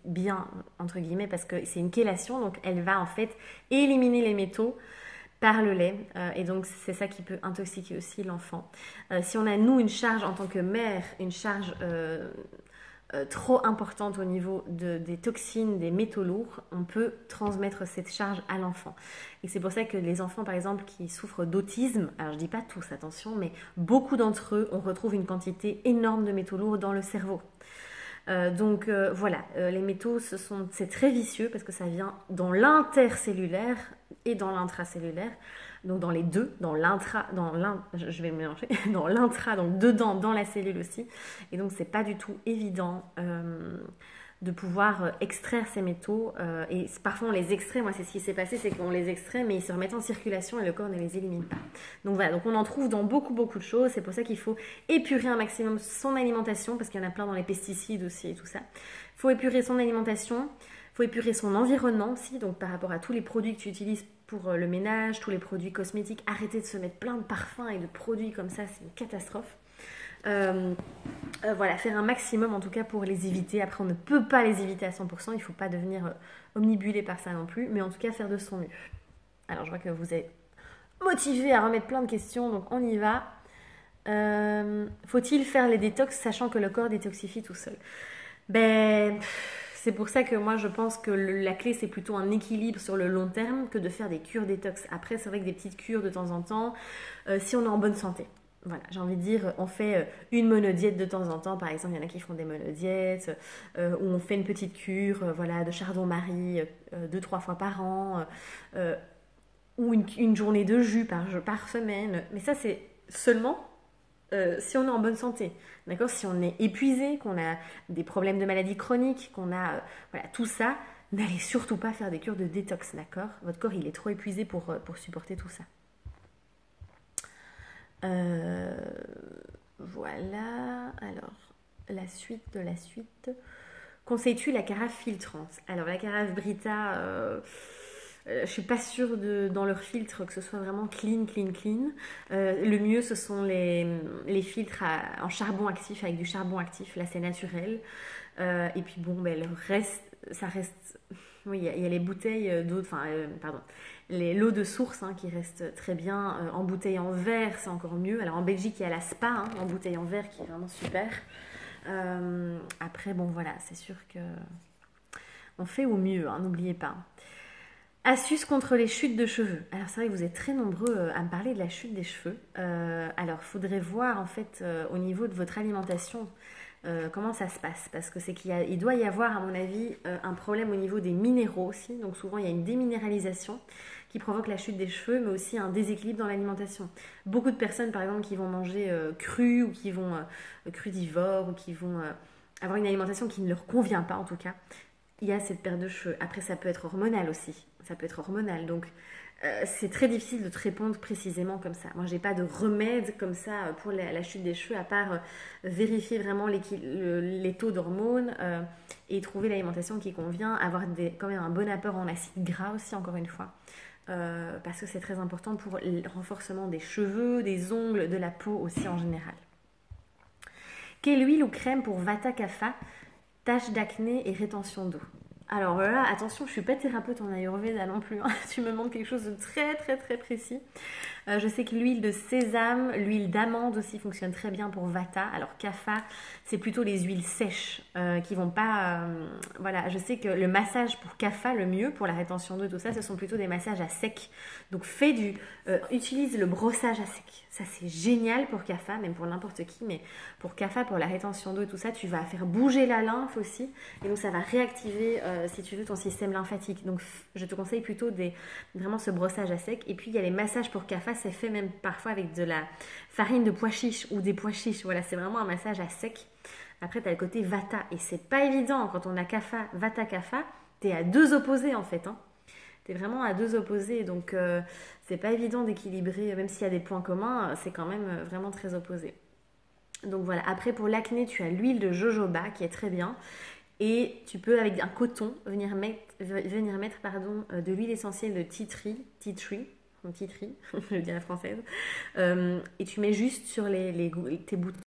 bien, entre guillemets, parce que c'est une chélation, donc elle va en fait éliminer les métaux par le lait. Et donc c'est ça qui peut intoxiquer aussi l'enfant. Si on a, nous, une charge en tant que mère, une charge trop importante au niveau des toxines, des métaux lourds, on peut transmettre cette charge à l'enfant. Et c'est pour ça que les enfants, par exemple, qui souffrent d'autisme, alors je dis pas tous, attention, mais beaucoup d'entre eux, on retrouve une quantité énorme de métaux lourds dans le cerveau. Donc voilà, les métaux, c'est très vicieux parce que ça vient dans l'intercellulaire et dans l'intracellulaire. Donc dans les deux, je vais me mélanger, dans l'intra, donc dedans, dans la cellule aussi. Et donc c'est pas du tout évident de pouvoir extraire ces métaux. Et parfois on les extrait, moi c'est ce qui s'est passé, c'est qu'on les extrait, mais ils se remettent en circulation et le corps ne les élimine pas. Donc voilà, donc on en trouve dans beaucoup de choses. C'est pour ça qu'il faut épurer un maximum son alimentation, parce qu'il y en a plein dans les pesticides aussi et tout ça. Il faut épurer son alimentation. Il faut épurer son environnement aussi, donc par rapport à tous les produits que tu utilises pour le ménage, tous les produits cosmétiques. Arrêtez de se mettre plein de parfums et de produits comme ça, c'est une catastrophe. Voilà, faire un maximum en tout cas pour les éviter. Après, on ne peut pas les éviter à 100%, il ne faut pas devenir omnibulé par ça non plus, mais en tout cas faire de son mieux. Alors, je vois que vous êtes motivé à remettre plein de questions, donc on y va. Faut-il faire les détox sachant que le corps détoxifie tout seul? Ben... C'est pour ça que moi je pense que la clé c'est plutôt un équilibre sur le long terme que de faire des cures détox. Après c'est vrai que des petites cures de temps en temps, si on est en bonne santé. Voilà, j'ai envie de dire, on fait une monodiète de temps en temps. Par exemple, il y en a qui font des monodiètes, où on fait une petite cure voilà, de chardon-marie 2-3 fois par an, ou une journée de jus par semaine. Mais ça c'est seulement si on est en bonne santé, d'accord. Si on est épuisé, qu'on a des problèmes de maladies chroniques, qu'on a voilà, tout ça, n'allez surtout pas faire des cures de détox, d'accord. Votre corps, il est trop épuisé pour supporter tout ça. Voilà, alors, la suite de la suite. Conseilles-tu la carafe filtrante? Alors, la carafe Brita... je suis pas sûre dans leur filtre que ce soit vraiment clean, clean, clean. Le mieux, ce sont les filtres en charbon actif, avec du charbon actif. Là, c'est naturel. Et puis bon, ben, le reste, ça reste. Oui, il y a les bouteilles d'eau, enfin, pardon, l'eau de source qui reste très bien. En bouteille en verre, c'est encore mieux. Alors en Belgique, il y a la Spa en bouteille en verre qui est vraiment super. Après, bon, voilà, c'est sûr que on fait au mieux, n'oubliez pas. Astuces contre les chutes de cheveux. Alors c'est vrai que vous êtes très nombreux à me parler de la chute des cheveux. Alors il faudrait voir en fait au niveau de votre alimentation comment ça se passe. Parce que c'est qu'il doit y avoir à mon avis un problème au niveau des minéraux aussi. Donc souvent il y a une déminéralisation qui provoque la chute des cheveux, mais aussi un déséquilibre dans l'alimentation. Beaucoup de personnes par exemple qui vont manger cru ou qui vont crudivores ou qui vont avoir une alimentation qui ne leur convient pas en tout cas, il y a cette perte de cheveux. Après, ça peut être hormonal aussi. Ça peut être hormonal. Donc, c'est très difficile de te répondre précisément comme ça. Moi, j'ai pas de remède comme ça pour la chute des cheveux, à part vérifier vraiment les taux d'hormones et trouver l'alimentation qui convient, avoir quand même un bon apport en acides gras aussi, encore une fois. Parce que c'est très important pour le renforcement des cheveux, des ongles, de la peau aussi en général. Quelle huile ou crème pour Vata Kapha, taches d'acné et rétention d'eau? Alors là, attention, je suis pas thérapeute en Ayurveda non plus. Tu me demandes quelque chose de très très très précis. Je sais que l'huile de sésame, l'huile d'amande aussi fonctionne très bien pour Vata. Alors Kapha, c'est plutôt les huiles sèches qui vont pas. Voilà, je sais que le massage pour Kapha, le mieux pour la rétention d'eau, tout ça, ce sont plutôt des massages à sec. Donc utilise le brossage à sec. Ça c'est génial pour Kapha, même pour n'importe qui, mais pour Kapha, pour la rétention d'eau et tout ça, tu vas faire bouger la lymphe aussi, et donc ça va réactiver, si tu veux, ton système lymphatique. Donc je te conseille plutôt vraiment ce brossage à sec. Et puis il y a les massages pour Kapha, c'est fait même parfois avec de la farine de pois chiche ou des pois chiches. Voilà, c'est vraiment un massage à sec. Après, tu as le côté Vata, et c'est pas évident quand on a Kapha, Vata Kapha, tu es à deux opposés en fait. T'es vraiment à deux opposés, donc c'est pas évident d'équilibrer, même s'il y a des points communs, c'est quand même vraiment très opposé. Donc voilà, après pour l'acné, tu as l'huile de jojoba qui est très bien. Et tu peux avec un coton venir mettre de l'huile essentielle de tea tree, je le dis à la française. Et tu mets juste sur tes boutons